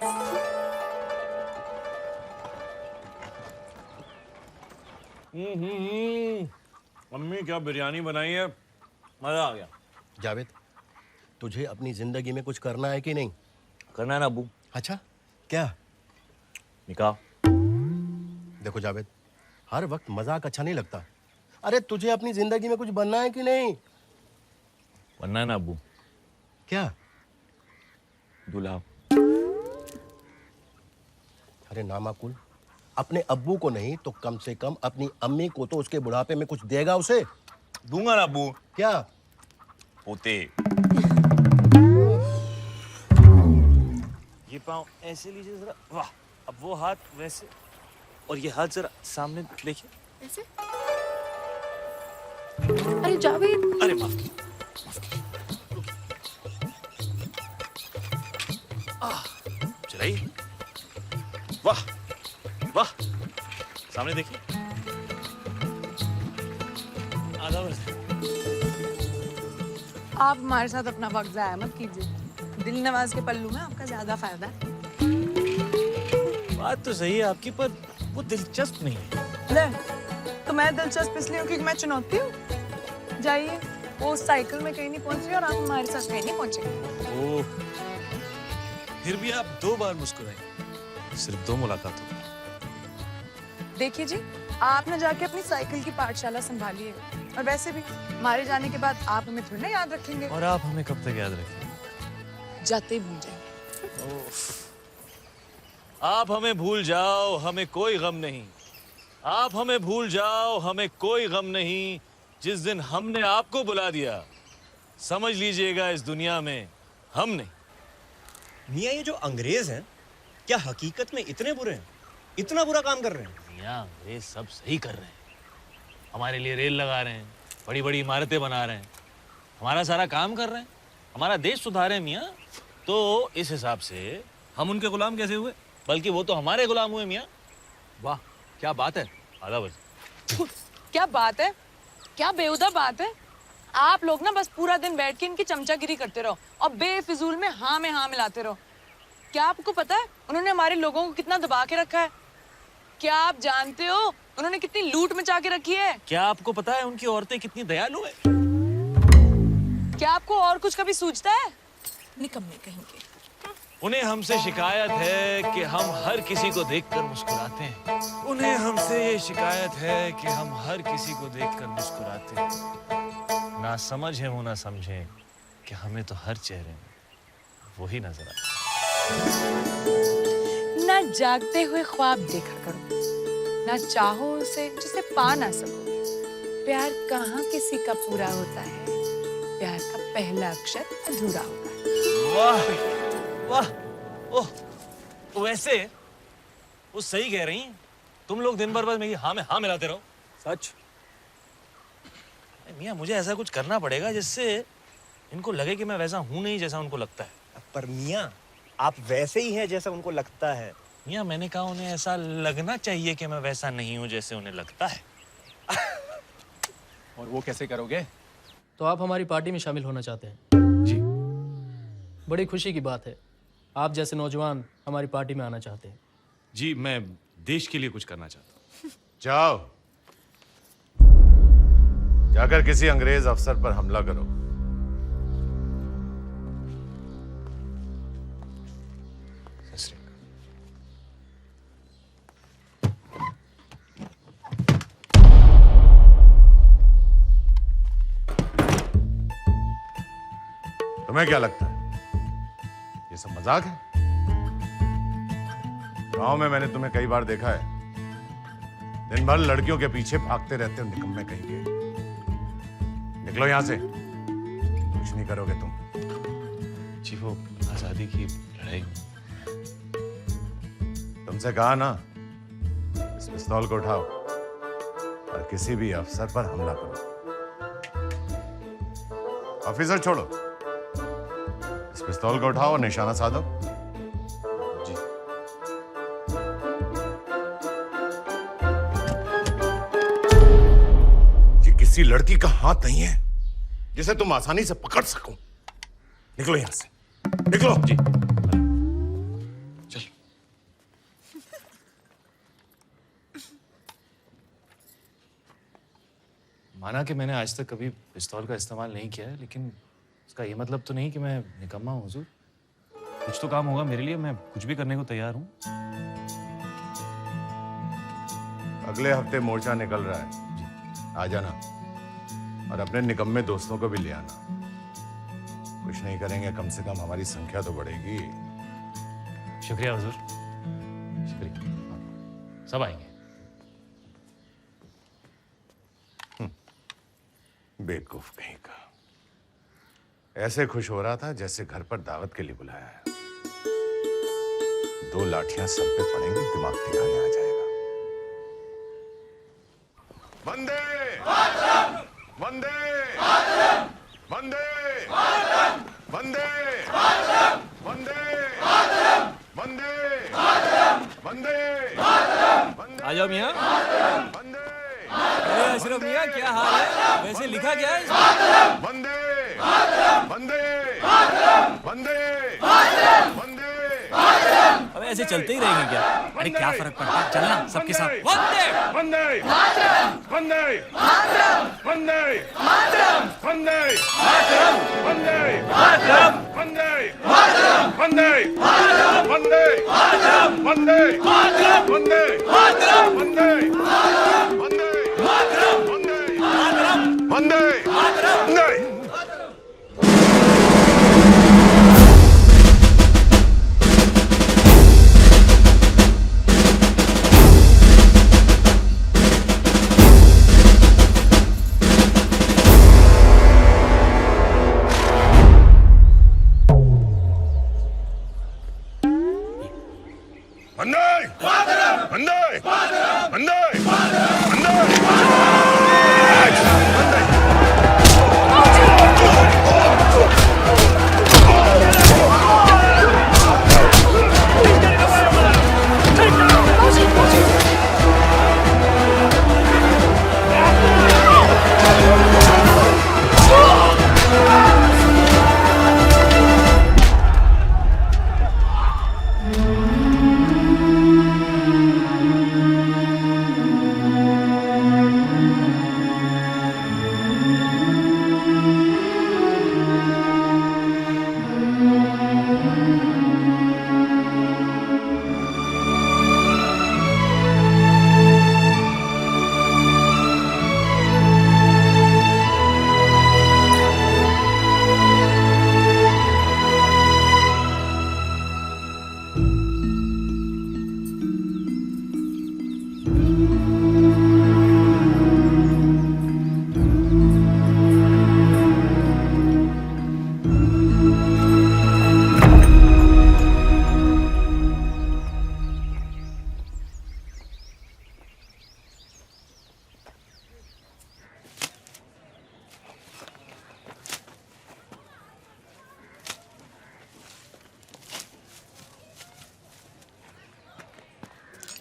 मम्मी क्या बिरयानी बनाई है, मजा आ गया। जावेद, तुझे अपनी जिंदगी में कुछ करना है कि नहीं? करना है ना अब्बू। अच्छा, क्या? निकाह। देखो जावेद, हर वक्त मजाक अच्छा नहीं लगता। अरे तुझे अपनी जिंदगी में कुछ बनना है कि नहीं? बनना है ना अब्बू। क्या? दूल्हा। अरे नामाकुल, अपने अब्बू को नहीं तो कम से कम अपनी अम्मी को तो उसके बुढ़ापे में कुछ देगा उसे। दूंगा ना अब्बू। क्या? पोते। ये पाँव ऐसे लीजिए जरा। वाह, अब वो हाथ वैसे, और ये हाथ जरा सामने देखिए। ऐसे? अरे जावेद। अरे माफ कीजिए। चलाइए। वाह वाह, सामने देखिए। आधा वर्ष। आप हमारे साथ अपना वक्त जाया मत कीजिए, दिल नवाज के पल्लू में आपका ज्यादा फायदा है। बात तो सही है आपकी, पर वो दिलचस्प नहीं है। ले, तो मैं दिलचस्प इसलिए हूँ क्योंकि मैं चुनौती हूँ। जाइए, वो साइकिल में कहीं नहीं पहुंच रही और आप हमारे साथ कहीं नहीं पहुंचे। ओह, फिर भी आप 2 बार मुस्कुराए, सिर्फ 2 मुलाकात हो। देखिए जी, आप ना जाके अपनी साइकिल की पाठशाला संभालिए, और वैसे भी हमारे जाने के बाद आप हमें थोड़ी ना याद रखेंगे। और आप हमें कब तक याद रखेंगे? जाते ही भूल जाएंगे। आप हमें भूल जाओ, हमें कोई गम नहीं। आप हमें भूल जाओ, हमें कोई गम नहीं। जिस दिन हमने आपको बुला दिया, समझ लीजिएगा इस दुनिया में हम नहीं। मियाँ, ये जो अंग्रेज हैं, क्या हकीकत में इतने बुरे हैं? इतना बुरा काम कर रहे हैं? मियाँ, अंग्रेज सब सही कर रहे हैं। हमारे लिए रेल लगा रहे हैं, बड़ी बड़ी इमारतें बना रहे हैं, हमारा सारा काम कर रहे हैं, हमारा देश सुधारे मियाँ। तो इस हिसाब से हम उनके गुलाम कैसे हुए? बल्कि वो तो हमारे गुलाम हुए मियाँ। वाह, क्या बात है। आधा वर्ष। क्या बात है, क्या बेहुदा बात है। आप लोग ना बस पूरा दिन बैठ के इनकी चमचागिरी करते रहो और बेफिजूल में हाँ मिलाते रहो। क्या आपको पता है उन्होंने हमारे लोगों को कितना दबा के रखा है? क्या आप जानते हो उन्होंने कितनी लूट मचा के रखी है? क्या आपको पता है उनकी औरतें कितनी दयालु है? क्या आपको और कुछ कभी सूझता है? निकम्मे कहेंगे। उन्हें हमसे शिकायत है कि हम हर किसी को देखकर मुस्कुराते हैं। उन्हें हमसे ये शिकायत है कि हम हर किसी को देखकर मुस्कुराते हैं। ना समझ है वो ना समझे कि हमें तो हर चेहरे में वही नजर आता है। ना जागते हुए ख्वाब देखा करो, ना चाहो उसे जिसे पा ना सको। प्यार कहाँ किसी का पूरा होता है, प्यार का पहला अक्षर अधूरा होता है। वाह वाह, ओह, वैसे वो सही कह रही हैं। तुम लोग दिन भर बस मेरी हाँ में हाँ मिलाते रहो। सच? मियाँ मुझे ऐसा कुछ करना पड़ेगा जिससे इनको लगे कि मैं वैसा हूं नहीं जैसा उनको लगता है। पर मियाँ आप वैसे ही हैं जैसा उनको लगता है। मियाँ मैंने कहा उन्हें ऐसा लगना चाहिए कि मैं वैसा नहीं हूं जैसे उन्हें लगता है। और वो कैसे करोगे? तो आप हमारी पार्टी में शामिल होना चाहते हैं? जी। बड़ी खुशी की बात है, आप जैसे नौजवान हमारी पार्टी में आना चाहते हैं। जी, मैं देश के लिए कुछ करना चाहता हूँ। जाओ, जाकर किसी अंग्रेज अफसर पर हमला करो। तुम्हें क्या लगता है ये सब मजाक है? गांव में मैंने तुम्हें कई बार देखा है, दिन भर लड़कियों के पीछे भागते रहते हो, निकम्मे कहीं के। निकलो यहां से, कुछ नहीं करोगे तुम। जी वो आजादी की लड़ाई। तुमसे कहा ना, इस पिस्तौल को उठाओ और किसी भी अफसर पर हमला करो। ऑफिसर छोड़ो, इस पिस्तौल को उठाओ और निशाना साधो। जी। ये किसी लड़की का हाथ नहीं है जिसे तुम आसानी से पकड़ सको। निकलो यहां से, निकलो। जी चल। माना कि मैंने आज तक कभी पिस्तौल का इस्तेमाल नहीं किया है, लेकिन इसका ये मतलब तो नहीं कि मैं निकम्मा हूँ हुजूर। कुछ तो काम होगा मेरे लिए, मैं कुछ भी करने को तैयार हूँ। अगले हफ्ते मोर्चा निकल रहा है, आ जाना और अपने निकम्मे दोस्तों को भी ले आना। कुछ नहीं करेंगे, कम से कम हमारी संख्या तो बढ़ेगी। शुक्रिया हुजूर, शुक्रिया। सब आएंगे। बेवकूफ कहीं का, ऐसे खुश हो रहा था जैसे घर पर दावत के लिए बुलाया है। 2 लाठियां सर पे पड़ेंगी, दिमाग ठिकाने आ जाएगा। वंदे वंदे वंदे वंदे वंदे वंदे वंदे। आ जाओ मियाँ। अरे अशरफ मियाँ, क्या हाल है? वैसे लिखा क्या है? वंदे वंदे वंदे वंदे। अब ऐसे चलते ही रहेंगे क्या? अरे क्या फर्क पड़ता है, चलना सबके साथ। वंदे वंदे वंदे वंदे वंदे वंदे वंदे वंदे वंदे वंदे वंदे वंदे वंदे वंदे वंदे।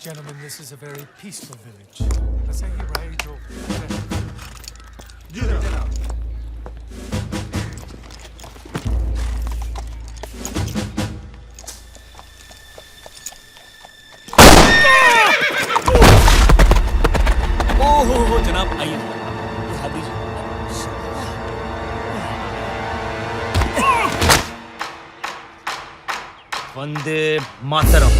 Gentlemen, this is a very peaceful village. ऐसा ही भाई जो जी जनाब। ओहो जनाब आइए ये हाथ दीजिए। वंदे मातरम।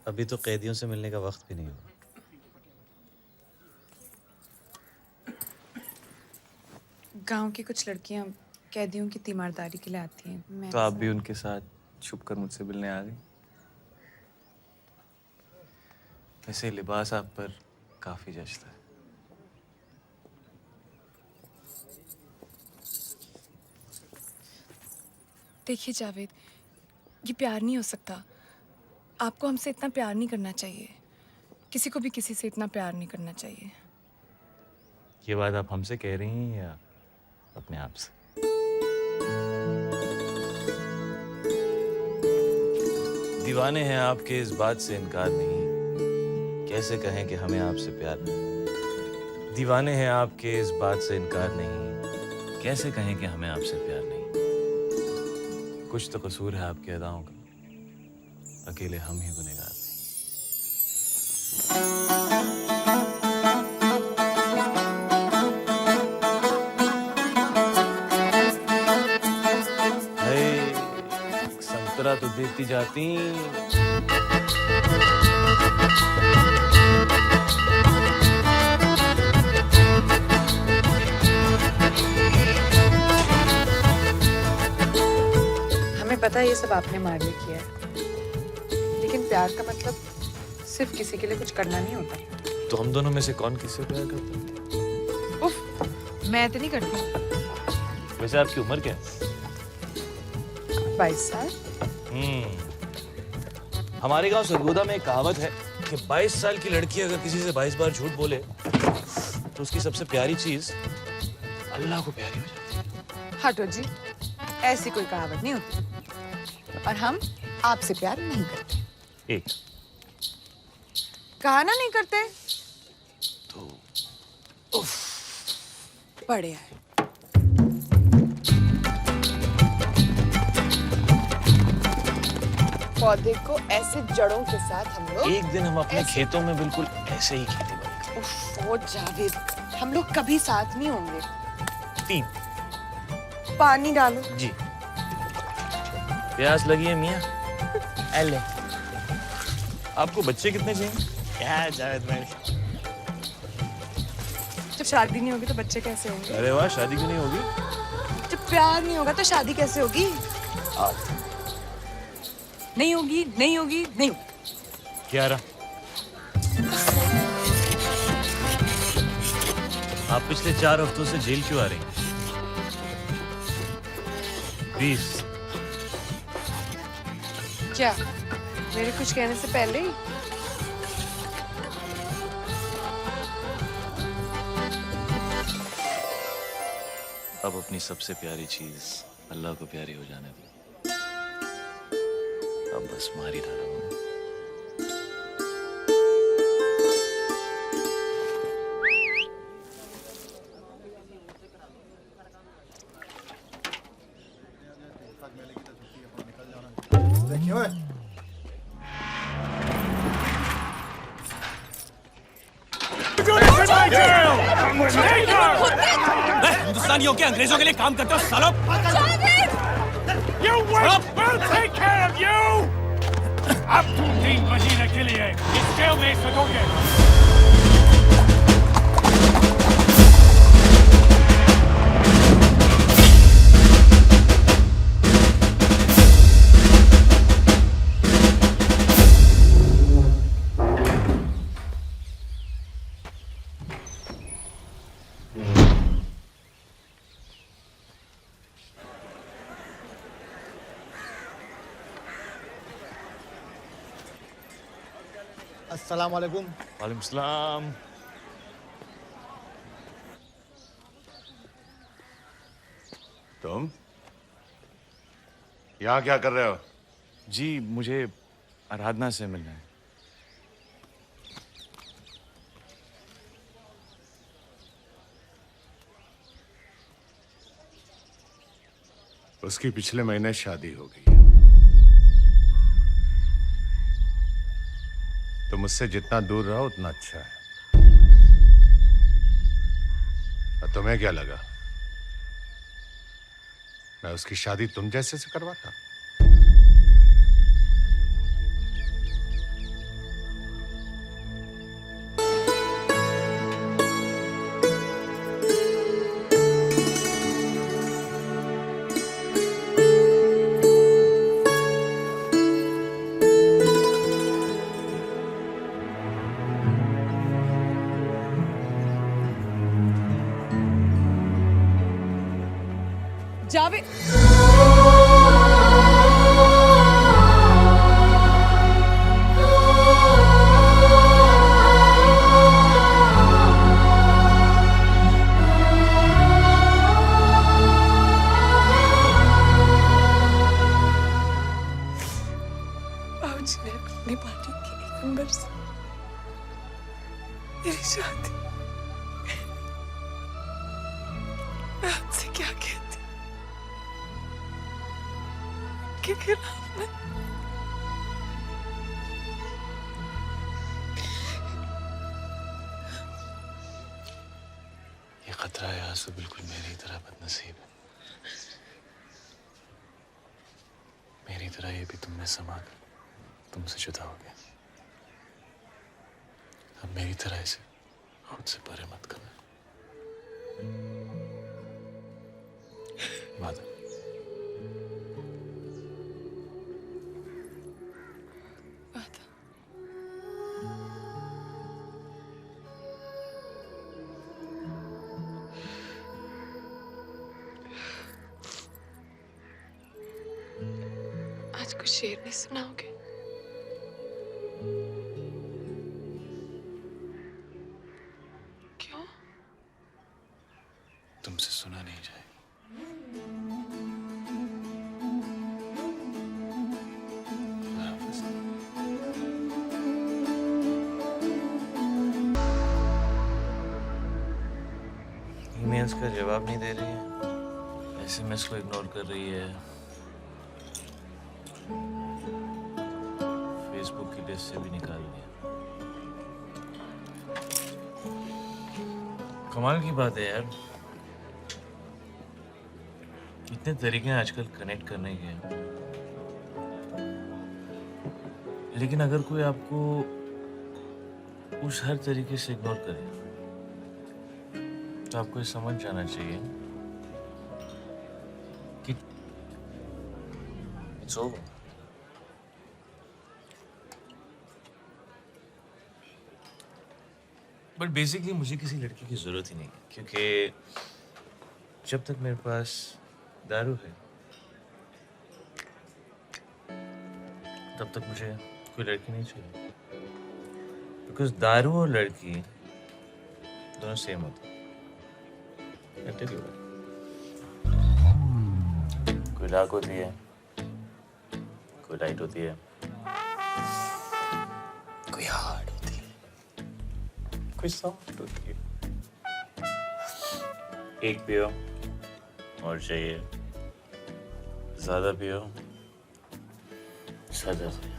अभी तो कैदियों से मिलने का वक्त भी नहीं हुआ। गांव की कुछ लड़कियां कैदियों की तीमारदारी के लिए आती हैं। मैं तो आप भी उनके साथ छुपकर मुझसे मिलने आ गई। वैसे लिबास आप पर काफी जचता है। देखिए जावेद, ये प्यार नहीं हो सकता। आपको हमसे इतना प्यार नहीं करना चाहिए। किसी को भी किसी से इतना प्यार नहीं करना चाहिए। ये बात आप हमसे कह रही हैं या अपने आप से? दीवाने हैं आपके इस बात से इनकार नहीं, कैसे कहें कि हमें आपसे प्यार नहीं। दीवाने हैं आपके इस बात से इनकार नहीं, कैसे कहें कि हमें आपसे प्यार नहीं। कुछ तो कसूर है आपकी अदाओं का, अकेले हम ही गुनहगार नहीं। संतरा तो देती जाती। हमें पता है ये सब आपने हमारे लिए किया है, लेकिन प्यार का मतलब सिर्फ किसी के लिए कुछ करना नहीं होता। तो हम दोनों में से कौन किससे प्यार करता है? उफ, मैं तो नहीं करती। वैसे आपकी उम्र क्या है? 22 साल। हमारे गांव सरगोदा में एक कहावत है कि 22 साल की लड़की अगर किसी से 22 बार झूठ बोले तो उसकी सबसे प्यारी चीज अल्लाह को प्यारी हो जाती है। हटो जी, ऐसी कोई कहावत नहीं होती। और हम आपसे प्यार नहीं करते। एक कहा ना नहीं करते तो बढ़िया है। पौधे को ऐसे जड़ों के साथ हम लोग एक दिन हम अपने खेतों में बिल्कुल ऐसे ही खेती बंद करेंगे। वो जावेद, हम लोग कभी साथ नहीं होंगे। 3 पानी डालो जी। प्यास लगी है मियाँ? ले। आपको बच्चे कितने चाहिए? क्या जावेद भाई, जब शादी नहीं होगी तो बच्चे कैसे होंगे? अरे वाह, शादी क्यों नहीं होगी? जब प्यार नहीं होगा तो शादी कैसे होगी? नहीं होगी, नहीं होगी, नहीं होगी। 11। आप पिछले 4 हफ्तों से जेल क्यों आ रही हैं? 20। क्या मेरे कुछ कहने से पहले ही? अब अपनी सबसे प्यारी चीज अल्लाह को प्यारी हो जाने दो। अब बस मार ही डाला हूँ। हिंदुस्तानियों के अंग्रेजों के लिए काम करते हो सालों। You will, we'll take care of you! अब तुम 3 महीने के लिए इस जेल में सकोगे। अस्सलाम वालेकुम। वालेकुम सलाम। तुम यहाँ क्या कर रहे हो? जी मुझे आराधना से मिलना है। उसकी पिछले महीने शादी हो गई। तो मुझसे जितना दूर रहो उतना अच्छा है। और तुम्हें क्या लगा मैं उसकी शादी तुम जैसे से करवाता? जावेद बाबूजी ने अपनी पार्टी के एक मेंबर से मेरी शादी मैं आपसे क्या कहती के खिलाफ में ये खतरा है आंसू बिल्कुल मेरी तरह बदनसीब है। मेरी तरह ये भी तुम में समा कर तुमसे जुदा हो गया। अब मेरी तरह इसे खुद से परे मत करना। वादा। आज कुछ शेर नहीं सुनाओगे? क्यों? तुमसे सुना नहीं जाएगा। ईमेल्स का जवाब नहीं दे रही है, एसएमएस को इग्नोर कर रही है, फेसबुक की लिस्ट से भी निकाल दिया। कमाल की बात है यार, कितने तरीके हैं आजकल कनेक्ट करने के, लेकिन अगर कोई आपको उस हर तरीके से इग्नोर करे तो आपको ये समझ जाना चाहिए कि इट्स ओवर। बट बेसिकली मुझे किसी लड़की की जरूरत ही नहीं है, क्योंकि जब तक मेरे पास दारू है तब तक मुझे कोई लड़की नहीं चाहिए, बिकॉज दारू और लड़की दोनों सेम होते हैं। कोई डार्क होती है, कोई लाइट होती है, कोई हार्ड होती है, कोई सॉफ्ट होती है। एक पियो और चाहिए, ज्यादा पियो सजा से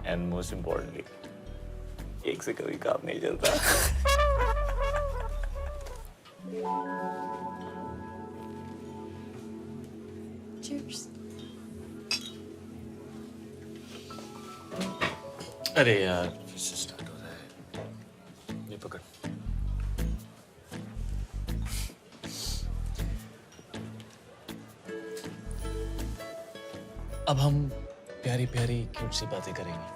एंड मोस्ट इम्पोर्टेंटली एक से कभी काम नहीं चलता। Cheers. अरे यार फिर से स्टार्ट हो रहा है। ये पकड़। अब हम प्यारी प्यारी क्यूट सी बातें करेंगे।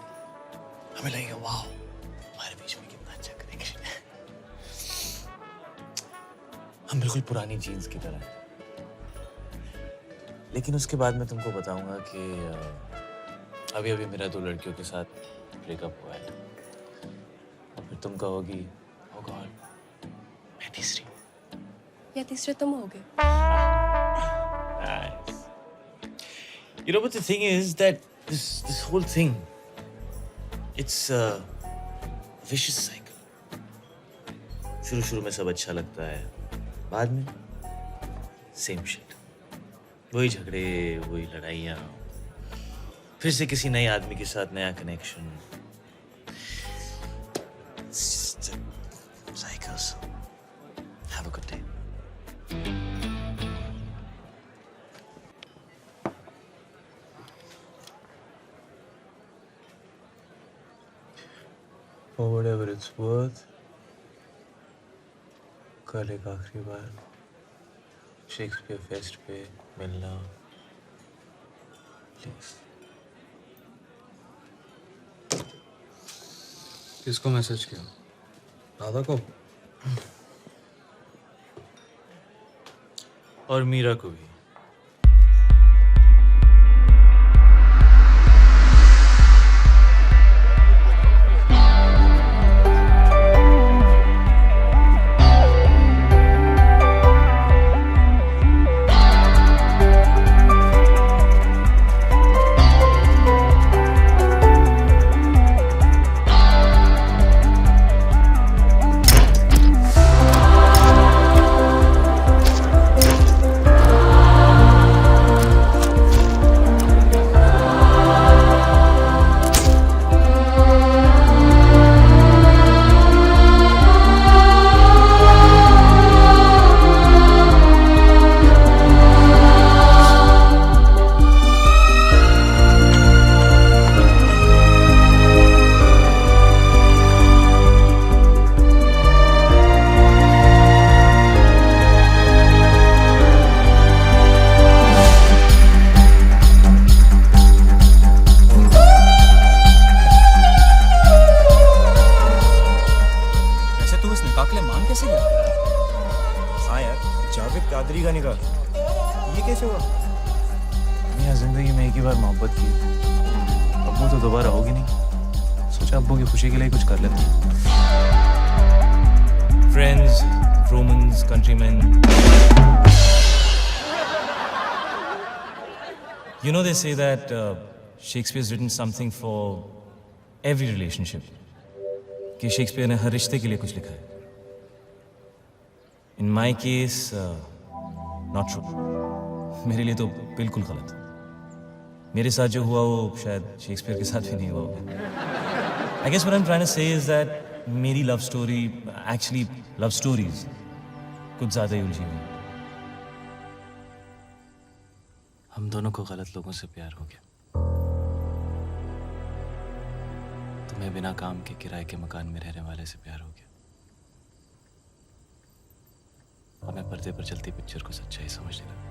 हमें लगेगा वाह हमारे बीच में कितना अच्छा कनेक्शन है। हम बिल्कुल पुरानी जीन्स की तरह हैं। लेकिन उसके बाद मैं तुमको बताऊंगा कि अभी अभी मेरा 2 लड़कियों के साथ ब्रेकअप हुआ है और फिर तुम कहोगी ओ गॉड मैं तीसरी हूँ या तीसरे तुम हो गए। Nice. You know, but the thing is that this whole thing, it's a vicious cycle. शुरू में सब अच्छा लगता है, बाद में same shit. वही झगड़े, वही लड़ाइयाँ, फिर से किसी नए आदमी के साथ नया connection. It's just a cycle. So have a good day. For whatever it's worth, कल एक आखिरी बार शेक्सपियर फेस्ट पे मिलना प्लीज। किसको मैसेज किया? राधा को? और मीरा को भी। जिंदगी में एक ही बार मोहब्बत की, अब वो तो दोबारा होगी नहीं। सोचा अब्बू की खुशी के लिए कुछ कर लेते हैं। Friends, Romans, countryman, you know they say that Shakespeare's written something for every relationship, कि शेक्सपियर ने हर रिश्ते के लिए कुछ लिखा है। In my case, not true. मेरे लिए तो बिल्कुल गलत। मेरे साथ जो हुआ वो शायद शेक्सपियर के साथ भी नहीं हुआ होगा। I guess what I'm trying to say is that मेरी love story, actually love stories कुछ ज़्यादा ही उलझी हुई। हम दोनों को गलत लोगों से प्यार हो गया। तुम्हें बिना काम के किराए के मकान में रहने वाले से प्यार हो गया। हमें पर्दे पर चलती पिक्चर को सच्चाई समझने लगा।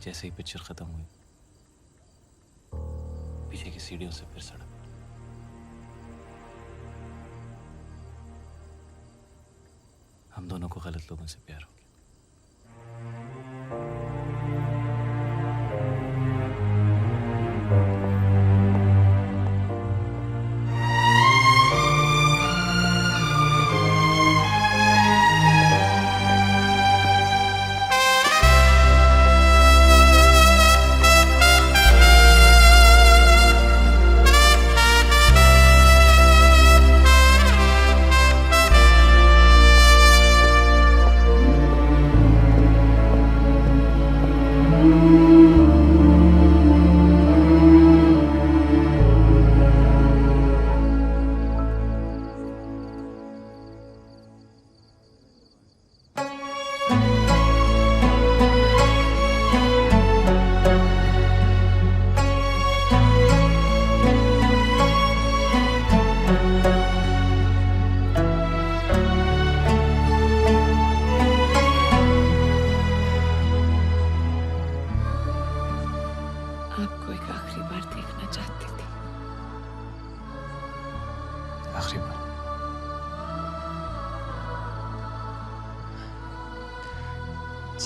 जैसे ही पिक्चर खत्म हुई, पीछे की सीढ़ियों से फिर सड़क। हम दोनों को गलत लोगों से प्यार हो गया।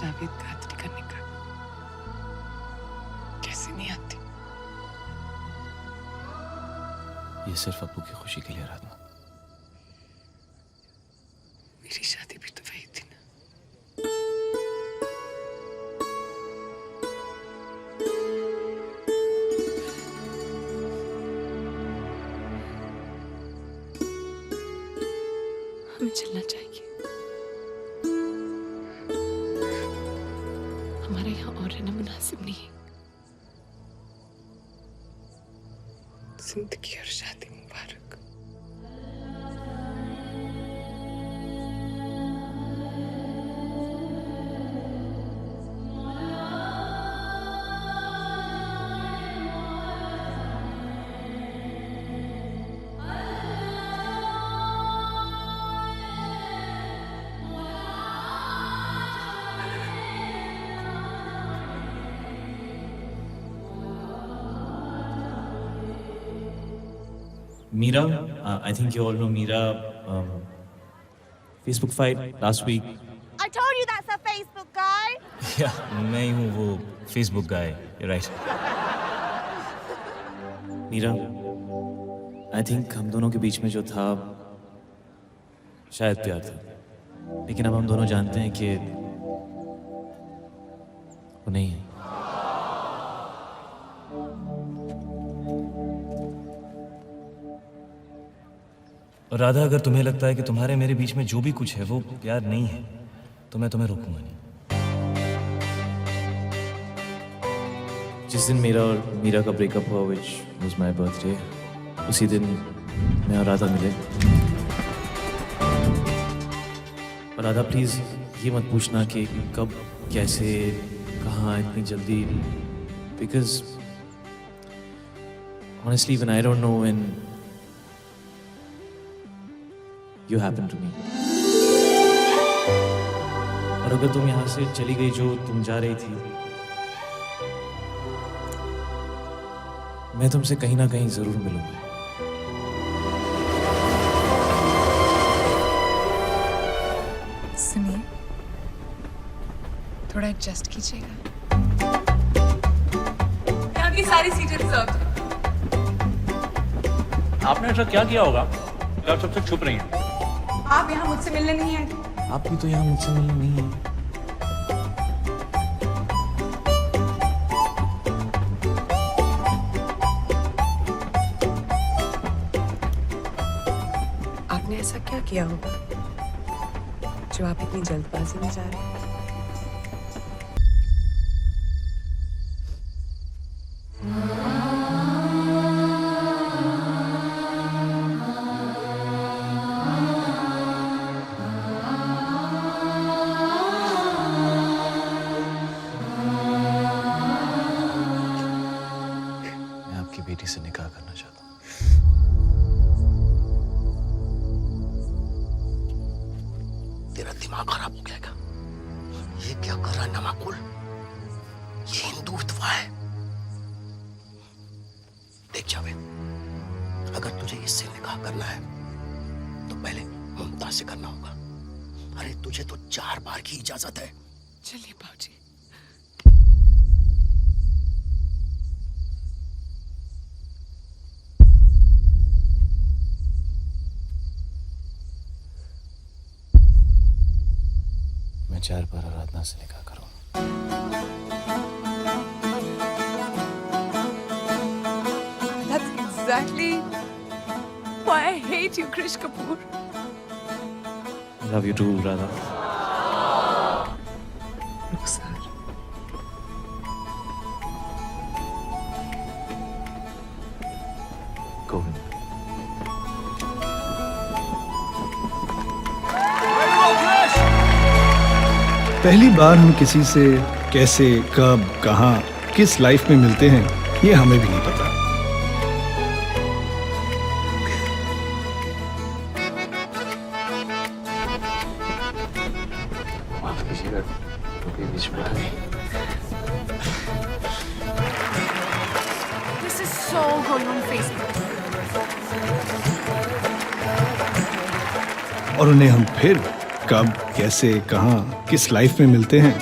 जावेद खातिर करने का कैसे नहीं आती। ये सिर्फ अब्बू की खुशी के लिए आराधना। मेरी शादी भी तो वही थी ना। हमें चलना चाहिए। हमारे यहाँ और रहना मुनासिब नहीं है। जिंदगी और शादी मुबारक। Meera, I think you all know Meera. Facebook fight last week. I told you that's a Facebook guy. Yeah, मैं ही हूँ वो Facebook guy. You're right. Meera, I think हम दोनों के बीच में जो था शायद प्यार था, लेकिन अब हम दोनों जानते हैं कि वो नहीं है। और राधा, अगर तुम्हें लगता है कि तुम्हारे मेरे बीच में जो भी कुछ है वो प्यार नहीं है, तो मैं तुम्हें रोकूंगा नहीं। जिस दिन मेरा और मीरा का ब्रेकअप हुआ, which was my birthday, उसी दिन मैं और राधा मिले। और राधा, प्लीज ये मत पूछना कि कब, कैसे, कहाँ, इतनी जल्दी, because honestly when I don't know when you happen to me. और अगर तुम यहाँ से चली गई जो तुम जा रही थी, मैं तुमसे कहीं ना कहीं जरूर मिलूंगा। सुनिए, थोड़ा एडजस्ट कीजिएगा। यहाँ की सारी सीटें रिजर्व। आपने ऐसा क्या किया होगा कि आप सबसे छुप रही हैं? आप यहाँ मुझसे मिलने नहीं आए। आप भी तो यहाँ मुझसे मिलने नहीं है। आपने ऐसा क्या किया होगा जो आप इतनी जल्दबाजी में जा रहे हैं? बेटी से निकाह करना चाहता हूँ। तेरा दिमाग खराब हो गया क्या? ये क्या कर रहा है नमाकुल? ये हिंदुत्व है। देख जावेद, अगर तुझे इससे निकाह करना है तो पहले मुमताज से करना होगा। अरे तुझे तो 4 बार की इजाजत है। चलिए बाबूजी। मैं 4 बार आराधना से निकाह करूँ। That's exactly why I hate you, Krish Kapoor. I love you too, Radha. रुखसार। गोविंद। पहली बार हम किसी से कैसे, कब, कहाँ, किस लाइफ में मिलते हैं, ये हमें भी नहीं पता। This is so going on Facebook. और उन्हें हम फिर कब, कैसे, कहाँ, किस लाइफ में मिलते हैं,